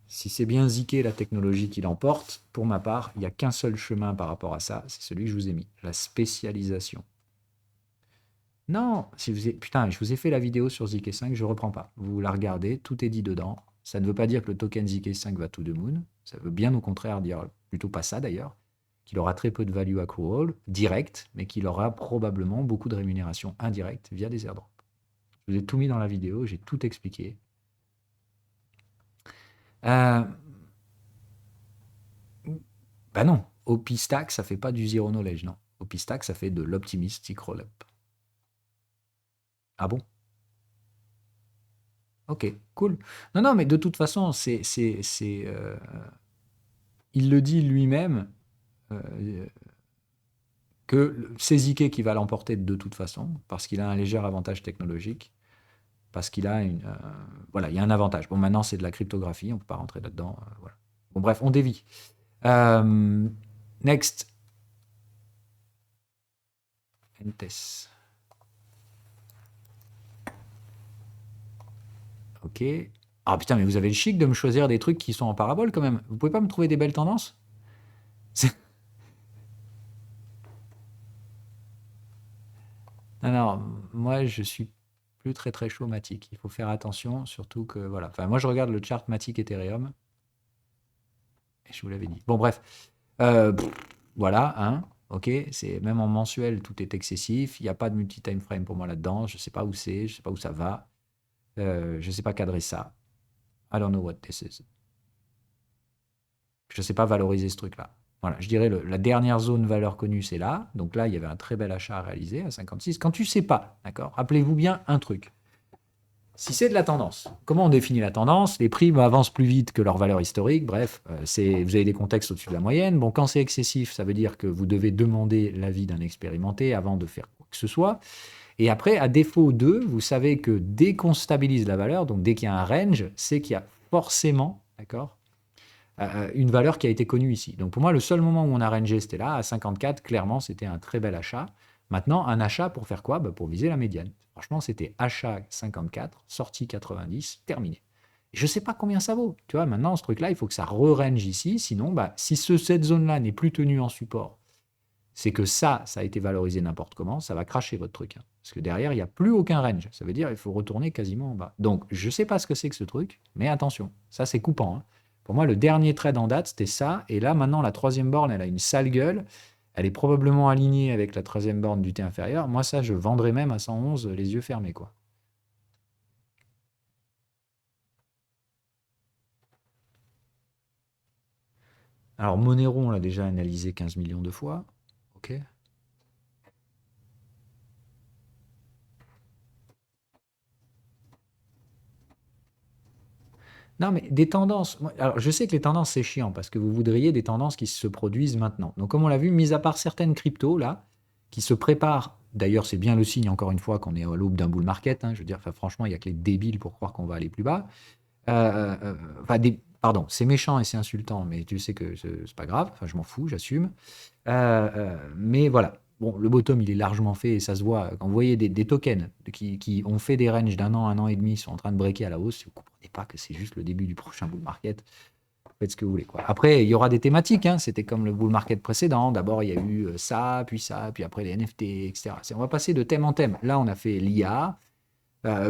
Si c'est bien ziqué la technologie qui l'emporte, pour ma part, il n'y a qu'un seul chemin par rapport à ça, c'est celui que je vous ai mis, la spécialisation. Non, putain, je vous ai fait la vidéo sur ZK5, je ne reprends pas. Vous la regardez, tout est dit dedans. Ça ne veut pas dire que le token ZK5 va to the moon. Ça veut bien au contraire dire, plutôt pas ça d'ailleurs, qu'il aura très peu de value accrual direct, mais qu'il aura probablement beaucoup de rémunération indirecte via des airdrops. Je vous ai tout mis dans la vidéo, j'ai tout expliqué. Euh, Bah non, OP-Stack, ça fait pas du zero knowledge, non. OP-Stack, ça fait de l'optimistic rollup. Ah bon? Ok, cool. Non, non, mais de toute façon, il le dit lui-même euh, que c'est Zk qui va l'emporter de toute façon, parce qu'il a un léger avantage technologique, parce qu'il a voilà, il y a un avantage. Bon, maintenant, c'est de la cryptographie, on ne peut pas rentrer là-dedans. Voilà. Bon, bref, on dévie. Next. Entes. Ok. Ah putain, mais vous avez le chic de me choisir des trucs qui sont en parabole quand même. Vous pouvez pas me trouver des belles tendances? Non, non, moi je suis plus très très chaud Matic. Il faut faire attention, surtout que voilà. Enfin, moi je regarde le chart Matic Ethereum et je vous l'avais dit. Bon, bref. Voilà, hein. Ok, c'est même en mensuel, tout est excessif. Il n'y a pas de multi-time frame pour moi là-dedans. Je ne sais pas où c'est, je ne sais pas où ça va. Je ne sais pas cadrer ça. I don't know what this is. Je ne sais pas valoriser ce truc-là. Voilà, je dirais la dernière zone valeur connue, c'est là. Donc là, il y avait un très bel achat à réaliser à 56. Quand tu ne sais pas, d'accord, rappelez-vous bien un truc. Si c'est de la tendance, comment on définit la tendance? Les prix avancent plus vite que leur valeur historique. Bref, vous avez des contextes au-dessus de la moyenne. Bon, quand c'est excessif, ça veut dire que vous devez demander l'avis d'un expérimenté avant de faire quoi que ce soit. Et après, à défaut de, vous savez que dès qu'on stabilise la valeur, donc dès qu'il y a un range, c'est qu'il y a forcément, d'accord, une valeur qui a été connue ici. Donc pour moi, le seul moment où on a rangé, c'était là, à 54. Clairement, c'était un très bel achat. Maintenant, un achat pour faire quoi? Pour viser la médiane. Franchement, c'était achat 54, sortie 90, terminé. Je ne sais pas combien ça vaut. Tu vois, maintenant, ce truc-là, il faut que ça re-range ici. Sinon, si cette zone-là n'est plus tenue en support, c'est que ça a été valorisé n'importe comment, ça va cracher votre truc. Hein. Parce que derrière, il n'y a plus aucun range. Ça veut dire qu'il faut retourner quasiment en bas. Donc, je ne sais pas ce que c'est que ce truc, mais attention, ça c'est coupant. Hein. Pour moi, le dernier trade en date, c'était ça. Et là, maintenant, la troisième borne, elle a une sale gueule. Elle est probablement alignée avec la troisième borne du T inférieur. Moi, ça, je vendrais même à 111 les yeux fermés, quoi. Alors, Monero, on l'a déjà analysé 15 millions de fois. OK. Non, mais des tendances. Alors, je sais que les tendances, c'est chiant parce que vous voudriez des tendances qui se produisent maintenant. Donc, comme on l'a vu, mis à part certaines cryptos, là, qui se préparent. D'ailleurs, c'est bien le signe, encore une fois, qu'on est à l'aube d'un bull market. Hein, je veux dire, franchement, il n'y a que les débiles pour croire qu'on va aller plus bas. Pardon, c'est méchant et c'est insultant, mais tu sais que c'est pas grave. Enfin, je m'en fous, j'assume. Mais voilà. Bon, le bottom, il est largement fait et ça se voit. Quand vous voyez des tokens qui ont fait des ranges d'un an et demi, sont en train de breaker à la hausse, si vous ne comprenez pas que c'est juste le début du prochain bull market, faites ce que vous voulez. Quoi. Après, il y aura des thématiques. Hein. C'était comme le bull market précédent. D'abord, il y a eu ça, puis après les NFT, etc. On va passer de thème en thème. Là, on a fait l'IA,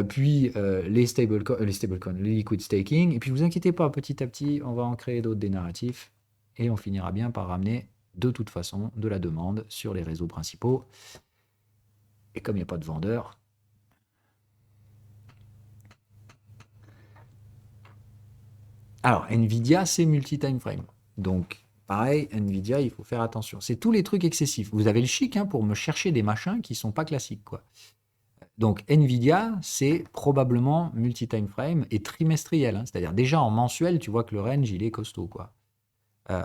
puis les stablecoins, les liquid staking. Et puis, vous inquiétez pas, petit à petit, on va en créer d'autres des narratifs. Et on finira bien par ramener de toute façon de la demande sur les réseaux principaux. Et comme il n'y a pas de vendeurs, alors Nvidia c'est multi-time frame. Donc pareil, Nvidia, il faut faire attention. C'est tous les trucs excessifs. Vous avez le chic hein, pour me chercher des machins qui sont pas classiques quoi. Donc Nvidia, c'est probablement multi-time frame et trimestriel. Hein. C'est-à-dire déjà en mensuel, tu vois que le range il est costaud quoi. Euh,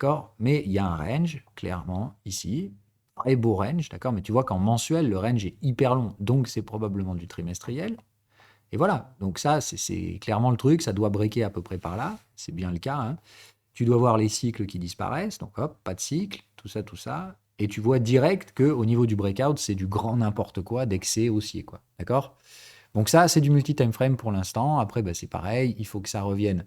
D'accord? Mais il y a un range, clairement, ici. Très beau range, d'accord? Mais tu vois qu'en mensuel, le range est hyper long. Donc, c'est probablement du trimestriel. Et voilà. Donc, ça, c'est clairement le truc. Ça doit breaker à peu près par là. C'est bien le cas. Hein. Tu dois voir les cycles qui disparaissent. Donc, hop, pas de cycle. Tout ça, tout ça. Et tu vois direct qu'au niveau du breakout, c'est du grand n'importe quoi, d'excès haussier, quoi. D'accord? Donc ça, c'est du multi-time frame pour l'instant. Après, c'est pareil, il faut que ça revienne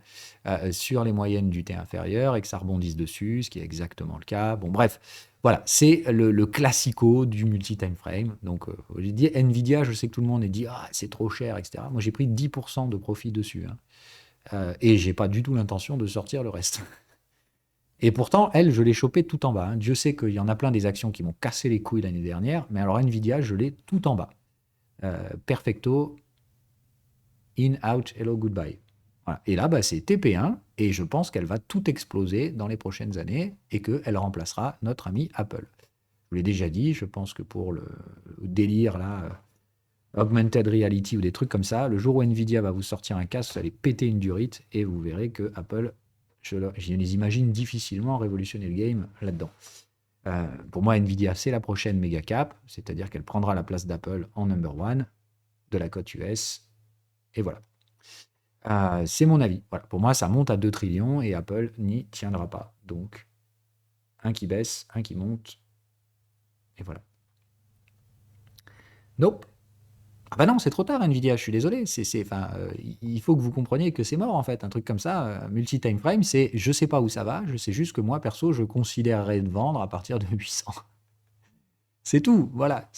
sur les moyennes du T inférieur et que ça rebondisse dessus, ce qui est exactement le cas. Bon, bref, voilà, c'est le classico du multi-time frame. Donc, j'ai dit Nvidia, je sais que tout le monde est dit, ah, c'est trop cher, etc. Moi, j'ai pris 10% de profit dessus. Hein. Et j'ai pas du tout l'intention de sortir le reste. Et pourtant, elle, je l'ai chopée tout en bas. Hein. Dieu sait qu'il y en a plein des actions qui m'ont cassé les couilles l'année dernière, mais alors Nvidia, je l'ai tout en bas. Perfecto, in, out, hello, goodbye. Voilà. Et là, c'est TP1, et je pense qu'elle va tout exploser dans les prochaines années, et qu'elle remplacera notre ami Apple. Je vous l'ai déjà dit, je pense que pour le délire, là, augmented reality ou des trucs comme ça, le jour où Nvidia va vous sortir un casque, vous allez péter une durite, et vous verrez que Apple, je les imagine difficilement révolutionner le game là-dedans. Pour moi, Nvidia, c'est la prochaine méga cap, c'est-à-dire qu'elle prendra la place d'Apple en number one de la cote US. Et voilà. C'est mon avis. Voilà. Pour moi, ça monte à 2 trillions et Apple n'y tiendra pas. Donc, un qui baisse, un qui monte. Et voilà. Nope. Ah bah non, c'est trop tard, Nvidia, je suis désolé. Il faut que vous compreniez que c'est mort, en fait. Un truc comme ça, multi-time frame, c'est je sais pas où ça va, je sais juste que moi, perso, je considérerais de vendre à partir de 800. C'est tout, voilà.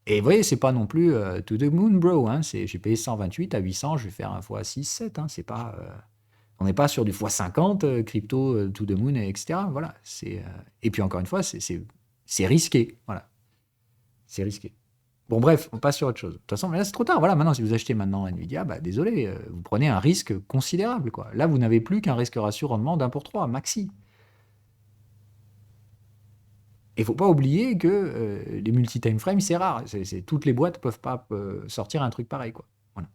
Et vous voyez, c'est pas non plus to the moon, bro. Hein. J'ai payé 128 à 800, je vais faire un fois 6, 7. Hein. C'est pas, on n'est pas sur du x50, crypto, to the moon, etc. Voilà. Et puis encore une fois, c'est risqué. Voilà. C'est risqué. Bon, bref, on passe sur autre chose. De toute façon, mais là, c'est trop tard. Voilà, maintenant, si vous achetez maintenant Nvidia, désolé, vous prenez un risque considérable. Quoi. Là, vous n'avez plus qu'un risque ratio rendement d'1 pour 3, maxi. Et il faut pas oublier que les multi-time frames, c'est rare. Toutes les boîtes peuvent pas sortir un truc pareil, quoi. Voilà.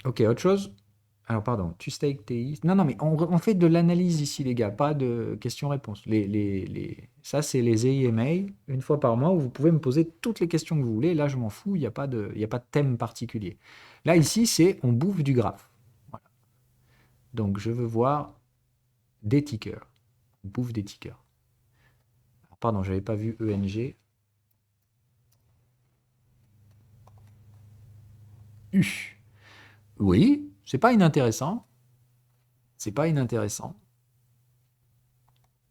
Ok, autre chose? Alors, pardon, tu stake TI. Non, non, mais on fait de l'analyse ici, les gars, pas de questions-réponses. Ça, c'est les AMA, une fois par mois, où vous pouvez me poser toutes les questions que vous voulez. Là, je m'en fous, il y a pas de thème particulier. Là, ici, c'est on bouffe du graphe. Voilà. Donc, je veux voir des tickers. On bouffe des tickers. Alors, pardon, j'avais pas vu ENG. U. Oui, c'est pas inintéressant. C'est pas inintéressant.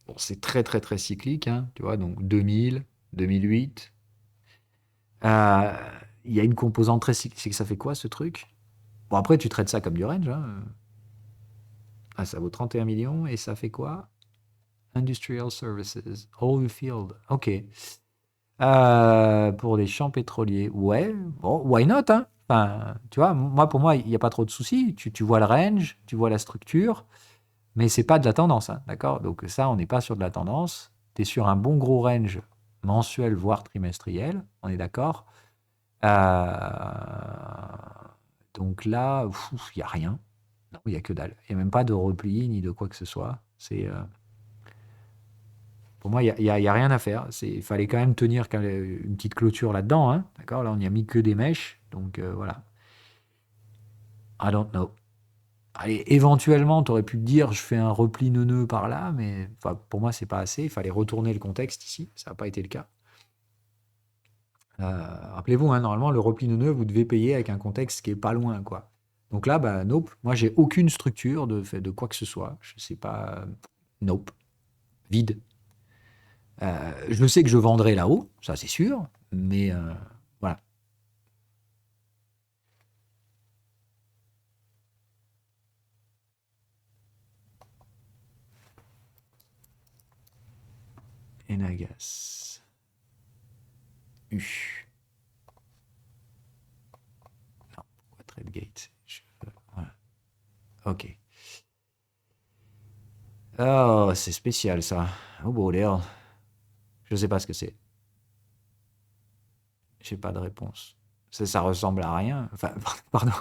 Bon, c'est très, très, très cyclique, hein, tu vois, donc 2000, 2008. Euh, Il y a une composante très cyclique. C'est que ça fait quoi, ce truc? Bon, après, tu traites ça comme du range, hein. Ah, ça vaut 31 millions et ça fait quoi? Industrial Services, Oil Field. Ok. Pour les champs pétroliers, ouais, bon, why not, hein? Enfin, tu vois, moi, pour moi, il n'y a pas trop de soucis. Tu vois le range, tu vois la structure, mais c'est pas de la tendance, hein, d'accord? Donc ça, on n'est pas sur de la tendance. Tu es sur un bon gros range mensuel, voire trimestriel, on est d'accord? Donc là, il n'y a rien. Non, il n'y a que dalle. Il n'y a même pas de repli ni de quoi que ce soit. Pour moi, il y a rien à faire. Il fallait quand même tenir une petite clôture là-dedans, hein, d'accord? Là, on n'y a mis que des mèches. Donc voilà. I don't know. Allez, éventuellement, tu aurais pu te dire, je fais un repli neuneux par là, mais enfin, pour moi, c'est pas assez. Il fallait retourner le contexte ici. Ça n'a pas été le cas. Rappelez-vous, hein, normalement, le repli neuneux, vous devez payer avec un contexte qui est pas loin, quoi. Donc là, bah, nope. Moi, j'ai aucune structure de quoi que ce soit. Je sais pas. Nope. Vide. Je sais que je vendrai là-haut, ça c'est sûr, mais voilà. Enagas. U. Non, pourquoi Tradegate? Voilà. Ok. Oh, c'est spécial ça. Oh bordel. Je sais pas ce que c'est. J'ai pas de réponse. Ça ressemble à rien. Enfin, pardon.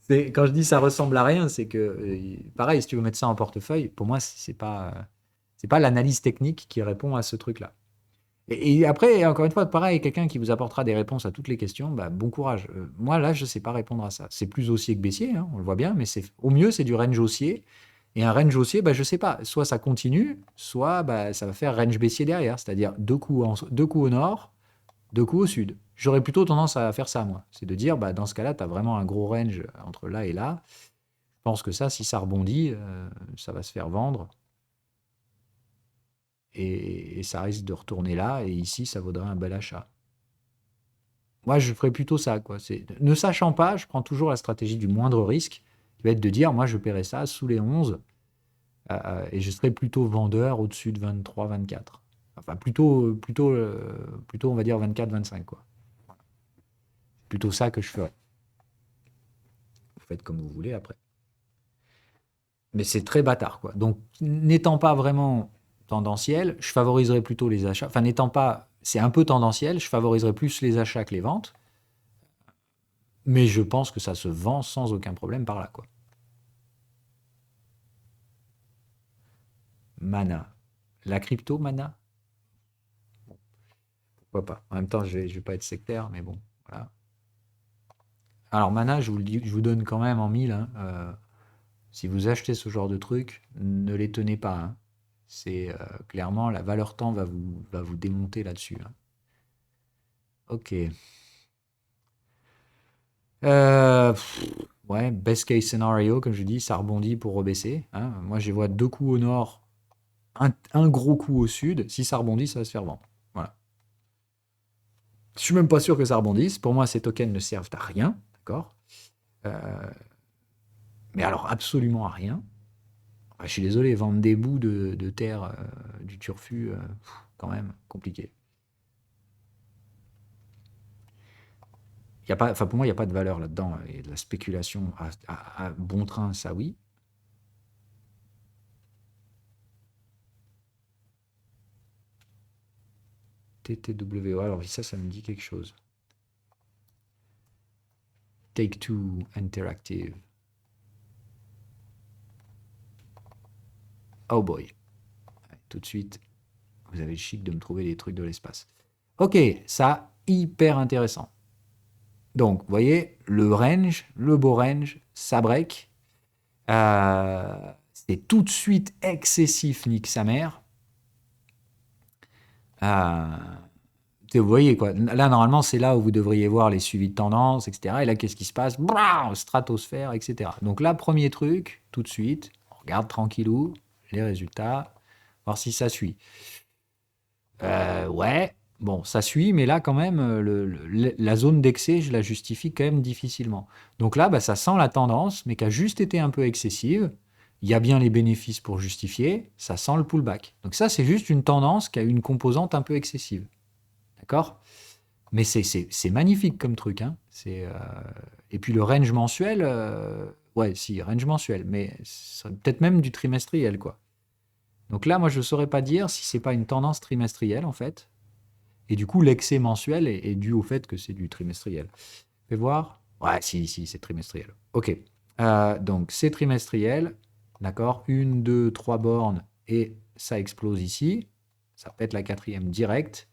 Quand je dis ça ressemble à rien, c'est que, pareil, si tu veux mettre ça en portefeuille, pour moi, c'est pas l'analyse technique qui répond à ce truc-là. Et après, encore une fois, pareil, quelqu'un qui vous apportera des réponses à toutes les questions, bah, bon courage. Moi, là, je ne sais pas répondre à ça. C'est plus haussier que baissier, hein, on le voit bien, mais au mieux, c'est du range haussier. Et un range haussier, bah, je ne sais pas. Soit ça continue, soit bah, ça va faire range baissier derrière, c'est-à-dire deux coups au nord, deux coups au sud. J'aurais plutôt tendance à faire ça, moi. C'est de dire, bah, dans ce cas-là, tu as vraiment un gros range entre là et là. Je pense que ça, si ça rebondit, ça va se faire vendre. Et ça risque de retourner là. Et ici, ça vaudrait un bel achat. Moi, je ferais plutôt ça, quoi. Ne sachant pas, je prends toujours la stratégie du moindre risque, qui va être de dire, moi, je paierai ça sous les 11, et je serai plutôt vendeur au-dessus de 23, 24. Enfin, plutôt, on va dire 24, 25, quoi. C'est plutôt ça que je ferais. Vous faites comme vous voulez après. Mais c'est très bâtard, quoi. Donc, n'étant pas vraiment tendanciel, je favoriserais plutôt les achats. Enfin, n'étant pas, c'est un peu tendanciel, je favoriserais plus les achats que les ventes. Mais je pense que ça se vend sans aucun problème par là, quoi. Mana. La crypto, Mana? Pourquoi pas? En même temps, je vais pas être sectaire, mais bon, voilà. Alors, Mana, je vous le dis, je vous donne quand même en mille, hein, si vous achetez ce genre de truc, ne les tenez pas, hein. C'est clairement la valeur temps va vous démonter là-dessus, hein. Ok. Ouais, best case scenario, comme je dis, ça rebondit pour rebaisser, hein. Moi, je vois deux coups au nord, un gros coup au sud. Si ça rebondit, ça va se faire vendre. Voilà. Je suis même pas sûr que ça rebondisse. Pour moi, ces tokens ne servent à rien, d'accord? Euh, mais alors absolument à rien. Ah, je suis désolé, vendre des bouts de terre, du turfu, quand même, compliqué. Y a pas, enfin, pour moi, il n'y a pas de valeur là-dedans. Et de la spéculation à bon train, ça oui. TTWO. Alors ça me dit quelque chose. Take-Two Interactive. Oh boy. Tout de suite, vous avez le chic de me trouver des trucs de l'espace. Ok, ça, hyper intéressant. Donc, vous voyez, le range, le beau range, ça break. C'est tout de suite excessif, nique sa mère. Vous voyez quoi. Là, normalement, c'est là où vous devriez voir les suivis de tendance, etc. Et là, qu'est-ce qui se passe? Brrr, stratosphère, etc. Donc là, premier truc, tout de suite, on regarde tranquillou les résultats, voir si ça suit. Ouais, bon, ça suit, mais là, quand même, la zone d'excès, je la justifie quand même difficilement. Donc là, bah, ça sent la tendance, mais qui a juste été un peu excessive. Il y a bien les bénéfices pour justifier, ça sent le pullback. Donc ça, c'est juste une tendance qui a une composante un peu excessive. D'accord? Mais c'est magnifique comme truc. Hein. Et puis le range mensuel, ouais, si, range mensuel, mais peut-être même du trimestriel, quoi. Donc là, moi, je ne saurais pas dire si c'est pas une tendance trimestrielle, en fait. Et du coup, l'excès mensuel est dû au fait que c'est du trimestriel. Fais voir. Ouais, si, c'est trimestriel. Ok. Donc, c'est trimestriel. D'accord. 1, 2, 3 bornes et ça explose ici. Ça pète la quatrième direct.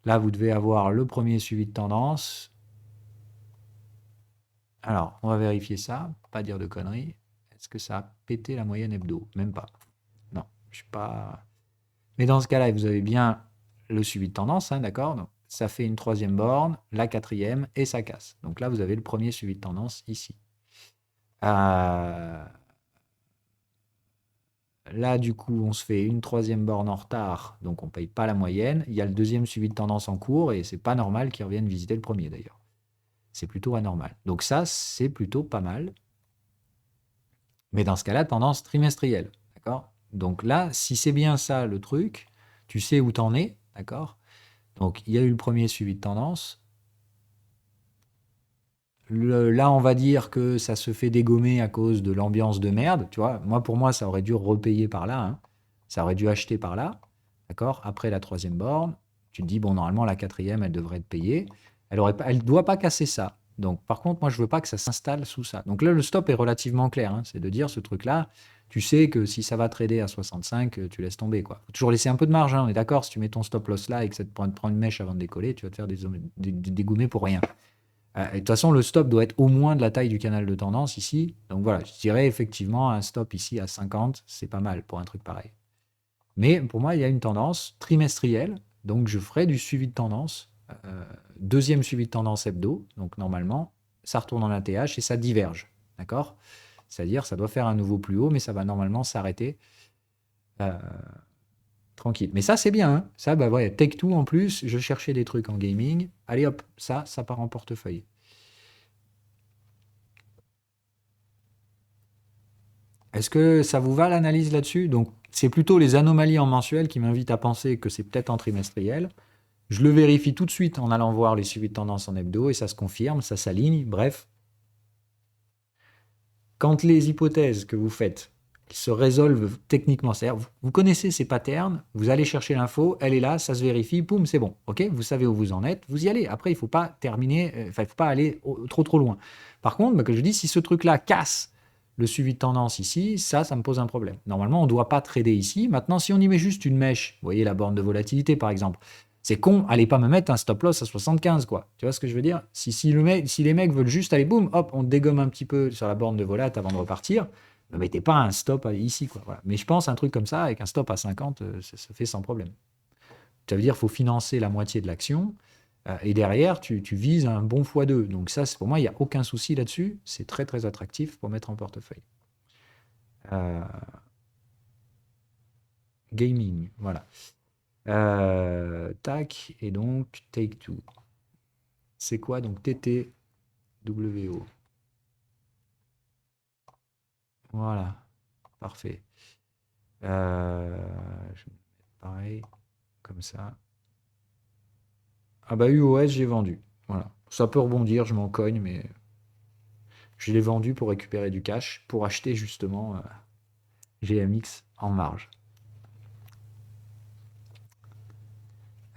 Là, vous devez avoir le premier suivi de tendance. Alors, on va vérifier ça. Pas dire de conneries. Est-ce que ça a pété la moyenne hebdo? Même pas. Non, je suis pas. Mais dans ce cas-là, vous avez bien le suivi de tendance, hein, d'accord? Donc, ça fait une troisième borne, la quatrième, et ça casse. Donc là, vous avez le premier suivi de tendance ici. Là, du coup, on se fait une troisième borne en retard, donc on ne paye pas la moyenne. Il y a le deuxième suivi de tendance en cours, et c'est pas normal qu'ils reviennent visiter le premier d'ailleurs. C'est plutôt anormal. Donc ça, c'est plutôt pas mal. Mais dans ce cas-là, tendance trimestrielle, d'accord? Donc là, si c'est bien ça le truc, tu sais où t'en es, d'accord? Donc, il y a eu le premier suivi de tendance. Là, on va dire que ça se fait dégommer à cause de l'ambiance de merde. Tu vois, pour moi, ça aurait dû repayer par là. Hein. Ça aurait dû acheter par là. D'accord. Après la troisième borne, tu te dis, bon, normalement, la quatrième, elle devrait être payée. Elle ne doit pas casser ça. Donc, par contre, moi, je veux pas que ça s'installe sous ça. Donc là, le stop est relativement clair. Hein. C'est de dire, ce truc-là, tu sais que si ça va trader à 65, tu laisses tomber. Il faut toujours laisser un peu de marge. Hein. On est d'accord, si tu mets ton stop loss là et que ça te prend une mèche avant de décoller, tu vas te faire dégommer pour rien. Et de toute façon, le stop doit être au moins de la taille du canal de tendance ici. Donc voilà, je dirais effectivement un stop ici à 50, c'est pas mal pour un truc pareil. Mais pour moi, il y a une tendance trimestrielle. Donc je ferai du suivi de tendance. Deuxième suivi de tendance hebdo. Donc normalement, ça retourne en ATH et ça diverge. D'accord? C'est-à-dire, ça doit faire un nouveau plus haut, mais ça va normalement s'arrêter tranquille. Mais ça, c'est bien. Hein. Ça, bah ouais, Take-Two en plus, je cherchais des trucs en gaming. Allez hop, ça part en portefeuille. Est-ce que ça vous va l'analyse là-dessus? Donc, c'est plutôt les anomalies en mensuel qui m'invitent à penser que c'est peut-être en trimestriel. Je le vérifie tout de suite en allant voir les suivis de tendance en hebdo et ça se confirme, ça s'aligne. Bref, quand les hypothèses que vous faites se résolvent techniquement, c'est-à-dire vous connaissez ces patterns, vous allez chercher l'info, elle est là, ça se vérifie, boum, c'est bon. Ok, vous savez où vous en êtes, vous y allez. Après, il ne faut pas terminer, il ne faut pas aller trop loin. Par contre, que je dis, si ce truc-là casse le suivi de tendance ici, ça me pose un problème. Normalement, on ne doit pas trader ici. Maintenant, si on y met juste une mèche, vous voyez la borne de volatilité par exemple, c'est con, allez pas me mettre un stop loss à 75, quoi. Tu vois ce que je veux dire? Si les mecs veulent juste aller, boum, hop, on dégomme un petit peu sur la borne de volat avant de repartir, ne mettez pas un stop ici, quoi. Voilà. Mais je pense un truc comme ça, avec un stop à 50, ça se fait sans problème. Ça veut dire qu'il faut financer la moitié de l'action, et derrière, tu vises un bon x2. Donc ça, pour moi, il n'y a aucun souci là-dessus. C'est très, très attractif pour mettre en portefeuille. Gaming, voilà. Tac, et donc Take-Two. C'est quoi donc TTWO? Voilà, parfait. Je vais mettre pareil, comme ça. Ah bah UOS, j'ai vendu. Voilà. Ça peut rebondir, je m'en cogne, mais je l'ai vendu pour récupérer du cash, pour acheter justement GMX en marge.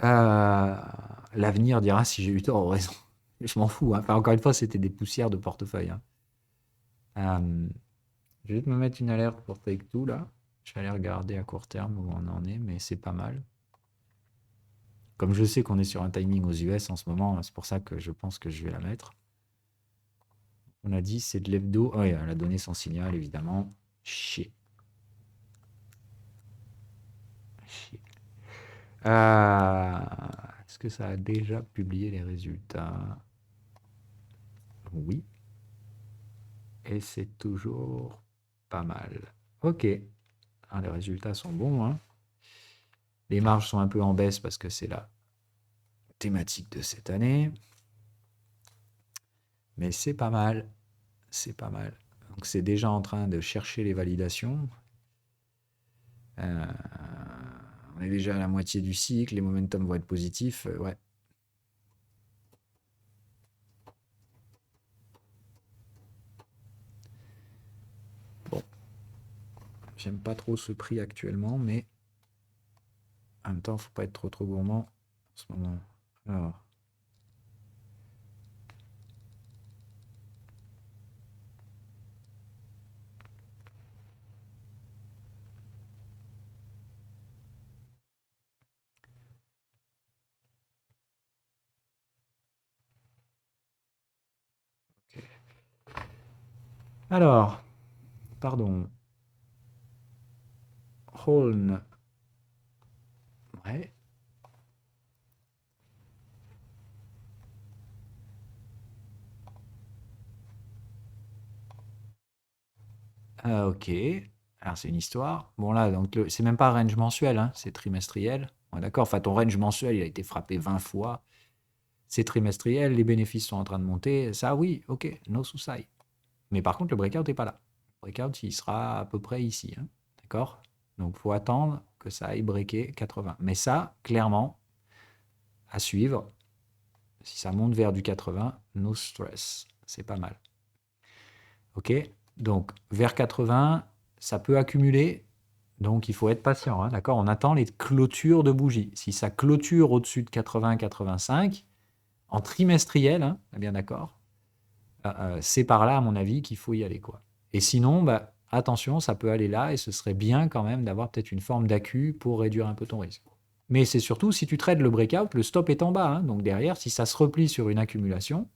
L'avenir dira si j'ai eu tort ou raison. Je m'en fous, hein. Enfin, encore une fois, c'était des poussières de portefeuille, hein. Euh, je vais juste me mettre une alerte pour Take-Two, là. Je vais aller regarder à court terme où on en est, mais c'est pas mal. Comme je sais qu'on est sur un timing aux US en ce moment, c'est pour ça que je pense que je vais la mettre. On a dit c'est de l'hebdo. Oh, oui, elle a donné son signal, évidemment. Chier. Chier. Est-ce que ça a déjà publié les résultats? Oui. Et c'est toujours pas mal. Ok. Ah, les résultats sont bons, hein. Les marges sont un peu en baisse parce que c'est la thématique de cette année. Mais c'est pas mal. C'est pas mal. Donc c'est déjà en train de chercher les validations. Euh, on est déjà à la moitié du cycle. Les momentum vont être positifs. Ouais. Bon. J'aime pas trop ce prix actuellement, mais en même temps, faut pas être trop gourmand en ce moment. Alors. Alors, pardon. Holn. Ouais. Ah, ok. Alors, c'est une histoire. Bon, là, donc, c'est même pas un range mensuel, hein, c'est trimestriel. Ouais, d'accord. Enfin, ton range mensuel, il a été frappé 20 fois. C'est trimestriel, les bénéfices sont en train de monter. Ça, oui, ok, no souci. Mais par contre, le breakout n'est pas là. Le breakout, il sera à peu près ici, hein. D'accord? Donc, il faut attendre que ça aille breaker 80. Mais ça, clairement, à suivre. Si ça monte vers du 80, no stress. C'est pas mal. Ok? Donc, vers 80, ça peut accumuler. Donc, il faut être patient, hein, d'accord? On attend les clôtures de bougies. Si ça clôture au-dessus de 80-85, en trimestriel, hein, bien d'accord, c'est par là, à mon avis, qu'il faut y aller, quoi. Et sinon, bah, attention, ça peut aller là et ce serait bien quand même d'avoir peut-être une forme d'accu pour réduire un peu ton risque. Mais c'est surtout si tu trades le breakout, le stop est en bas, hein, donc derrière, si ça se replie sur une accumulation,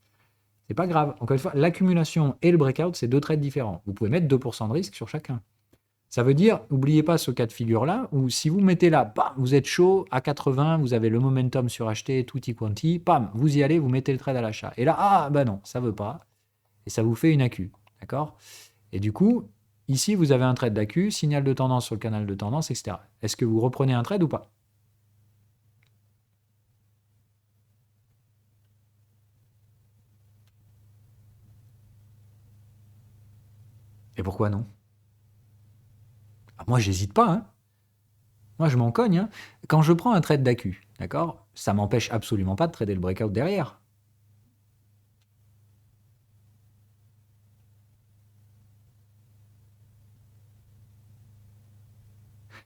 c'est pas grave. Encore une fois, l'accumulation et le breakout, c'est deux trades différents. Vous pouvez mettre 2% de risque sur chacun. Ça veut dire, n'oubliez pas ce cas de figure-là, où si vous mettez là, bam, vous êtes chaud, à 80, vous avez le momentum sur acheter, tutti quanti, bam, vous y allez, vous mettez le trade à l'achat. Et là, ah, bah non, ça veut pas. Et ça vous fait une accu. D'accord? Et du coup, ici, vous avez un trade d'accu, signal de tendance sur le canal de tendance, etc. Est-ce que vous reprenez un trade ou pas? Et pourquoi non? Ah, moi, j'hésite pas, hein. Moi, je m'en cogne, hein. Quand je prends un trade d'accu, d'accord, ça m'empêche absolument pas de trader le breakout derrière.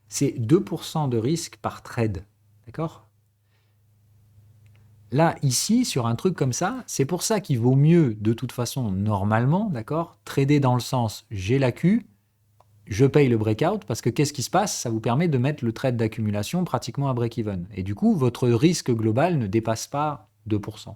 C'est 2% de risque par trade, d'accord? Là, ici, sur un truc comme ça, c'est pour ça qu'il vaut mieux, de toute façon, normalement, d'accord, trader dans le sens j'ai l'accu, je paye le breakout, parce que qu'est-ce qui se passe? Ça vous permet de mettre le trade d'accumulation pratiquement à break-even. Et du coup, votre risque global ne dépasse pas 2%.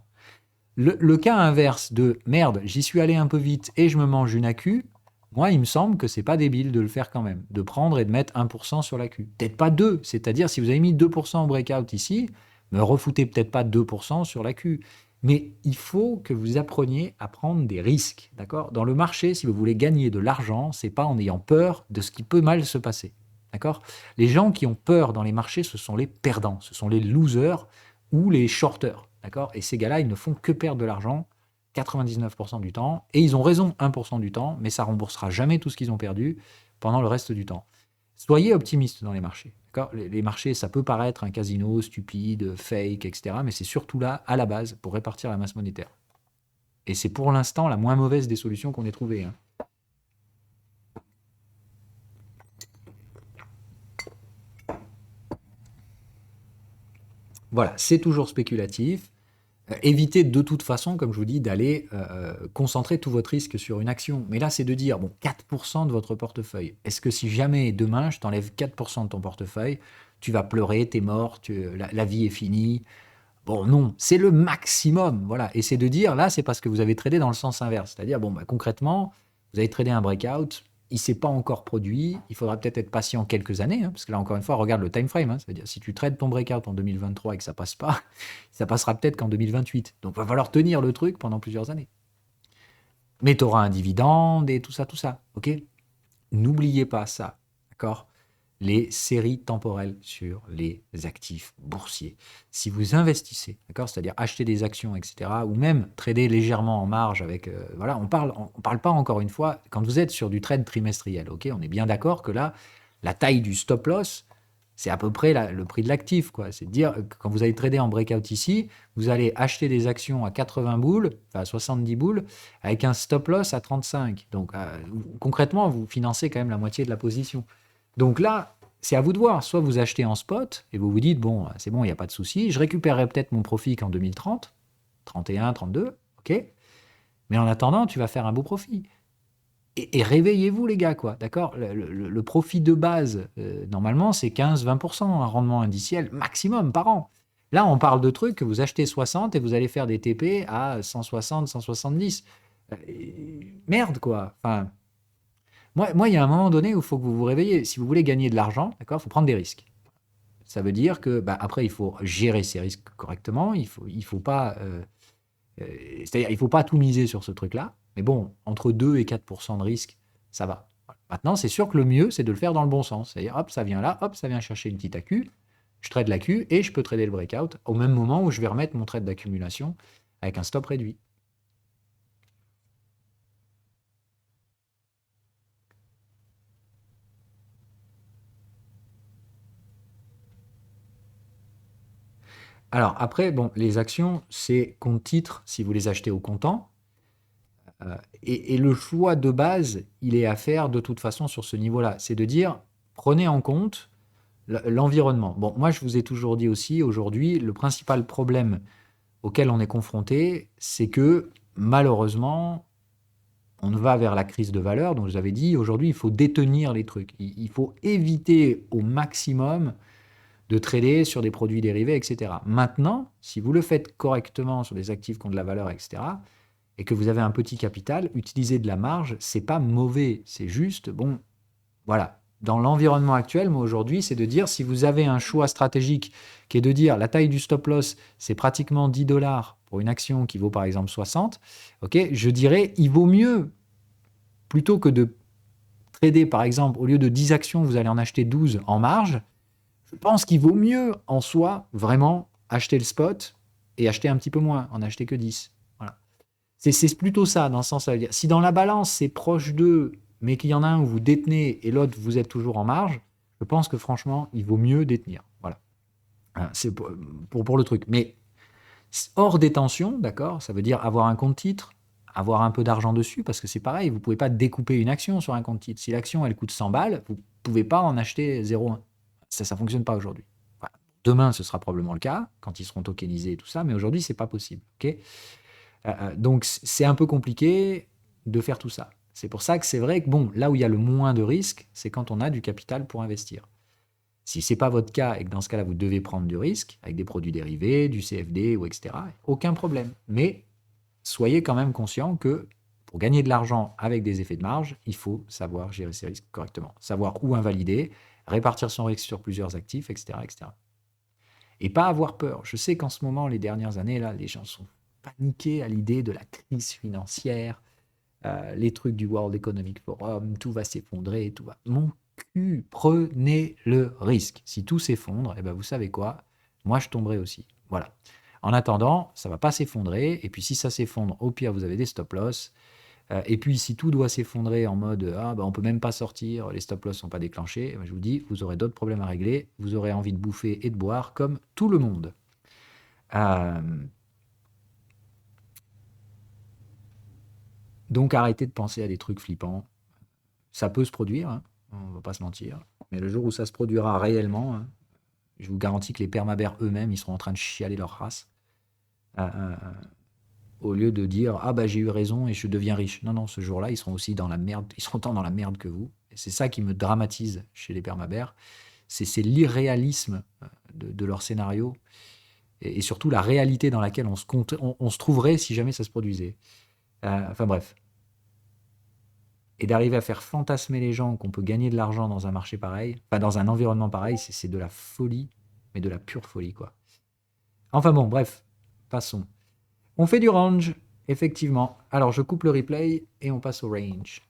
Le cas inverse de merde, j'y suis allé un peu vite et je me mange une accu, moi, il me semble que c'est pas débile de le faire quand même, de prendre et de mettre 1% sur l'accu. Peut-être pas 2, c'est-à-dire si vous avez mis 2% au breakout ici, me refoutez peut-être pas 2% sur l'accu. Mais il faut que vous appreniez à prendre des risques, d'accord? Dans le marché, si vous voulez gagner de l'argent, c'est pas en ayant peur de ce qui peut mal se passer, d'accord? Les gens qui ont peur dans les marchés, ce sont les perdants, ce sont les losers ou les shorters, d'accord? Et ces gars-là, ils ne font que perdre de l'argent 99% du temps, et ils ont raison 1% du temps, mais ça remboursera jamais tout ce qu'ils ont perdu pendant le reste du temps. Soyez optimiste dans les marchés. D'accord? Les marchés, ça peut paraître un casino stupide, fake, etc., mais c'est surtout là, à la base, pour répartir la masse monétaire. Et c'est pour l'instant la moins mauvaise des solutions qu'on ait trouvées, hein. Voilà, c'est toujours spéculatif. Évitez de toute façon, comme je vous dis, d'aller concentrer tout votre risque sur une action. Mais là, c'est de dire, bon, 4% de votre portefeuille. Est-ce que si jamais demain, je t'enlève 4% de ton portefeuille, tu vas pleurer, t'es mort, la vie est finie? Bon, non, c'est le maximum. Voilà. Et c'est de dire, là, c'est parce que vous avez tradé dans le sens inverse. C'est-à-dire, bon, bah, concrètement, vous avez tradé un breakout, il ne s'est pas encore produit, il faudra peut-être être patient quelques années, hein, parce que là, encore une fois, regarde le time frame. Hein, c'est-à-dire, si tu trades ton breakout en 2023 et que ça passe pas, ça passera peut-être qu'en 2028. Donc, il va falloir tenir le truc pendant plusieurs années. Mais tu auras un dividende et tout ça, tout ça. OK? N'oubliez pas ça. D'accord? Les séries temporelles sur les actifs boursiers. Si vous investissez, d'accord, c'est-à-dire acheter des actions, etc., ou même trader légèrement en marge avec, voilà, on parle pas encore une fois quand vous êtes sur du trade trimestriel, ok, on est bien d'accord que là, la taille du stop loss, c'est à peu près le prix de l'actif, quoi. C'est de dire que quand vous allez trader en breakout ici, vous allez acheter des actions à 80 boules, enfin à 70 boules, avec un stop loss à 35. Donc concrètement, vous financez quand même la moitié de la position. Donc là, c'est à vous de voir. Soit vous achetez en spot et vous vous dites, bon, c'est bon, il n'y a pas de souci, je récupérerai peut-être mon profit qu'en 2030, 31, 32, ok. Mais en attendant, tu vas faire un beau profit. Et réveillez-vous, les gars, quoi, d'accord? Le profit de base, normalement, c'est 15-20%, un rendement indiciel maximum par an. Là, on parle de trucs que vous achetez 60 et vous allez faire des TP à 160, 170. Merde, quoi. Enfin, moi, il y a un moment donné où il faut que vous vous réveillez. Si vous voulez gagner de l'argent, d'accord, il faut prendre des risques. Ça veut dire que, bah, après, il faut gérer ces risques correctement. Il faut pas, c'est-à-dire, il faut pas tout miser sur ce truc-là. Mais bon, entre 2 et 4% de risque, ça va. Voilà. Maintenant, c'est sûr que le mieux, c'est de le faire dans le bon sens. C'est-à-dire, hop, ça vient là, hop, ça vient chercher une petite AQ. Je trade la Q et je peux trader le breakout au même moment où je vais remettre mon trade d'accumulation avec un stop réduit. Alors après, bon, les actions, c'est compte titre si vous les achetez au comptant. Et le choix de base, il est à faire de toute façon sur ce niveau-là. C'est de dire, prenez en compte l'environnement. Bon, moi, je vous ai toujours dit aussi, aujourd'hui, le principal problème auquel on est confronté, c'est que malheureusement, on va vers la crise de valeur. Donc, je vous avais dit, aujourd'hui, il faut détenir les trucs. Il faut éviter au maximum de trader sur des produits dérivés, etc. Maintenant, si vous le faites correctement sur des actifs qui ont de la valeur, etc., et que vous avez un petit capital, utiliser de la marge, c'est pas mauvais, c'est juste, bon, voilà. Dans l'environnement actuel, moi aujourd'hui, c'est de dire, si vous avez un choix stratégique qui est de dire la taille du stop loss, c'est pratiquement 10 dollars pour une action qui vaut par exemple 60, ok, je dirais, il vaut mieux, plutôt que de trader par exemple, au lieu de 10 actions, vous allez en acheter 12 en marge, je pense qu'il vaut mieux en soi, vraiment, acheter le spot et acheter un petit peu moins, en acheter que 10. Voilà. C'est plutôt ça, dans le sens, ça veut dire, si dans la balance, c'est proche d'eux, mais qu'il y en a un où vous détenez et l'autre, vous êtes toujours en marge, je pense que franchement, il vaut mieux détenir. Voilà. Hein, c'est pour le truc. Mais hors détention, d'accord, ça veut dire avoir un compte titre, avoir un peu d'argent dessus, parce que c'est pareil, vous ne pouvez pas découper une action sur un compte titre. Si l'action, elle coûte 100 balles, vous ne pouvez pas en acheter 0,1. Ça ne fonctionne pas aujourd'hui. Voilà. Demain, ce sera probablement le cas, quand ils seront tokenisés et tout ça, mais aujourd'hui, ce n'est pas possible. Okay, donc, c'est un peu compliqué de faire tout ça. C'est pour ça que c'est vrai que, bon, là où il y a le moins de risques, c'est quand on a du capital pour investir. Si ce n'est pas votre cas et que dans ce cas-là, vous devez prendre du risque avec des produits dérivés, du CFD ou etc., aucun problème. Mais soyez quand même conscient que pour gagner de l'argent avec des effets de marge, il faut savoir gérer ses risques correctement, savoir où invalider, répartir son risque sur plusieurs actifs, etc., etc. Et pas avoir peur. Je sais qu'en ce moment, les dernières années, là, les gens sont paniqués à l'idée de la crise financière, les trucs du World Economic Forum, tout va s'effondrer, tout va. Mon cul, prenez le risque. Si tout s'effondre, eh ben vous savez quoi? Moi, je tomberai aussi. Voilà. En attendant, ça va pas s'effondrer. Et puis, si ça s'effondre, au pire, vous avez des stop-loss. Et puis, si tout doit s'effondrer en mode ah ben on peut même pas sortir, les stop-loss sont pas déclenchés, eh ben, je vous dis, vous aurez d'autres problèmes à régler. Vous aurez envie de bouffer et de boire comme tout le monde. Euh, donc, arrêtez de penser à des trucs flippants. Ça peut se produire, hein, on va pas se mentir. Mais le jour où ça se produira réellement, hein, Je vous garantis que les permabères eux-mêmes, ils seront en train de chialer leur race. Euh, euh, au lieu de dire ah bah j'ai eu raison et je deviens riche. Non, non, ce jour-là, ils seront aussi dans la merde, ils seront autant dans la merde que vous. Et c'est ça qui me dramatise chez les permabères, c'est l'irréalisme de leur scénario et surtout la réalité dans laquelle on se trouverait si jamais ça se produisait. Enfin bref. Et d'arriver à faire fantasmer les gens qu'on peut gagner de l'argent dans un marché pareil, enfin dans un environnement pareil, c'est de la folie, mais de la pure folie quoi. Enfin bon, bref, passons. On fait du range, effectivement. Alors je coupe le replay et on passe au range.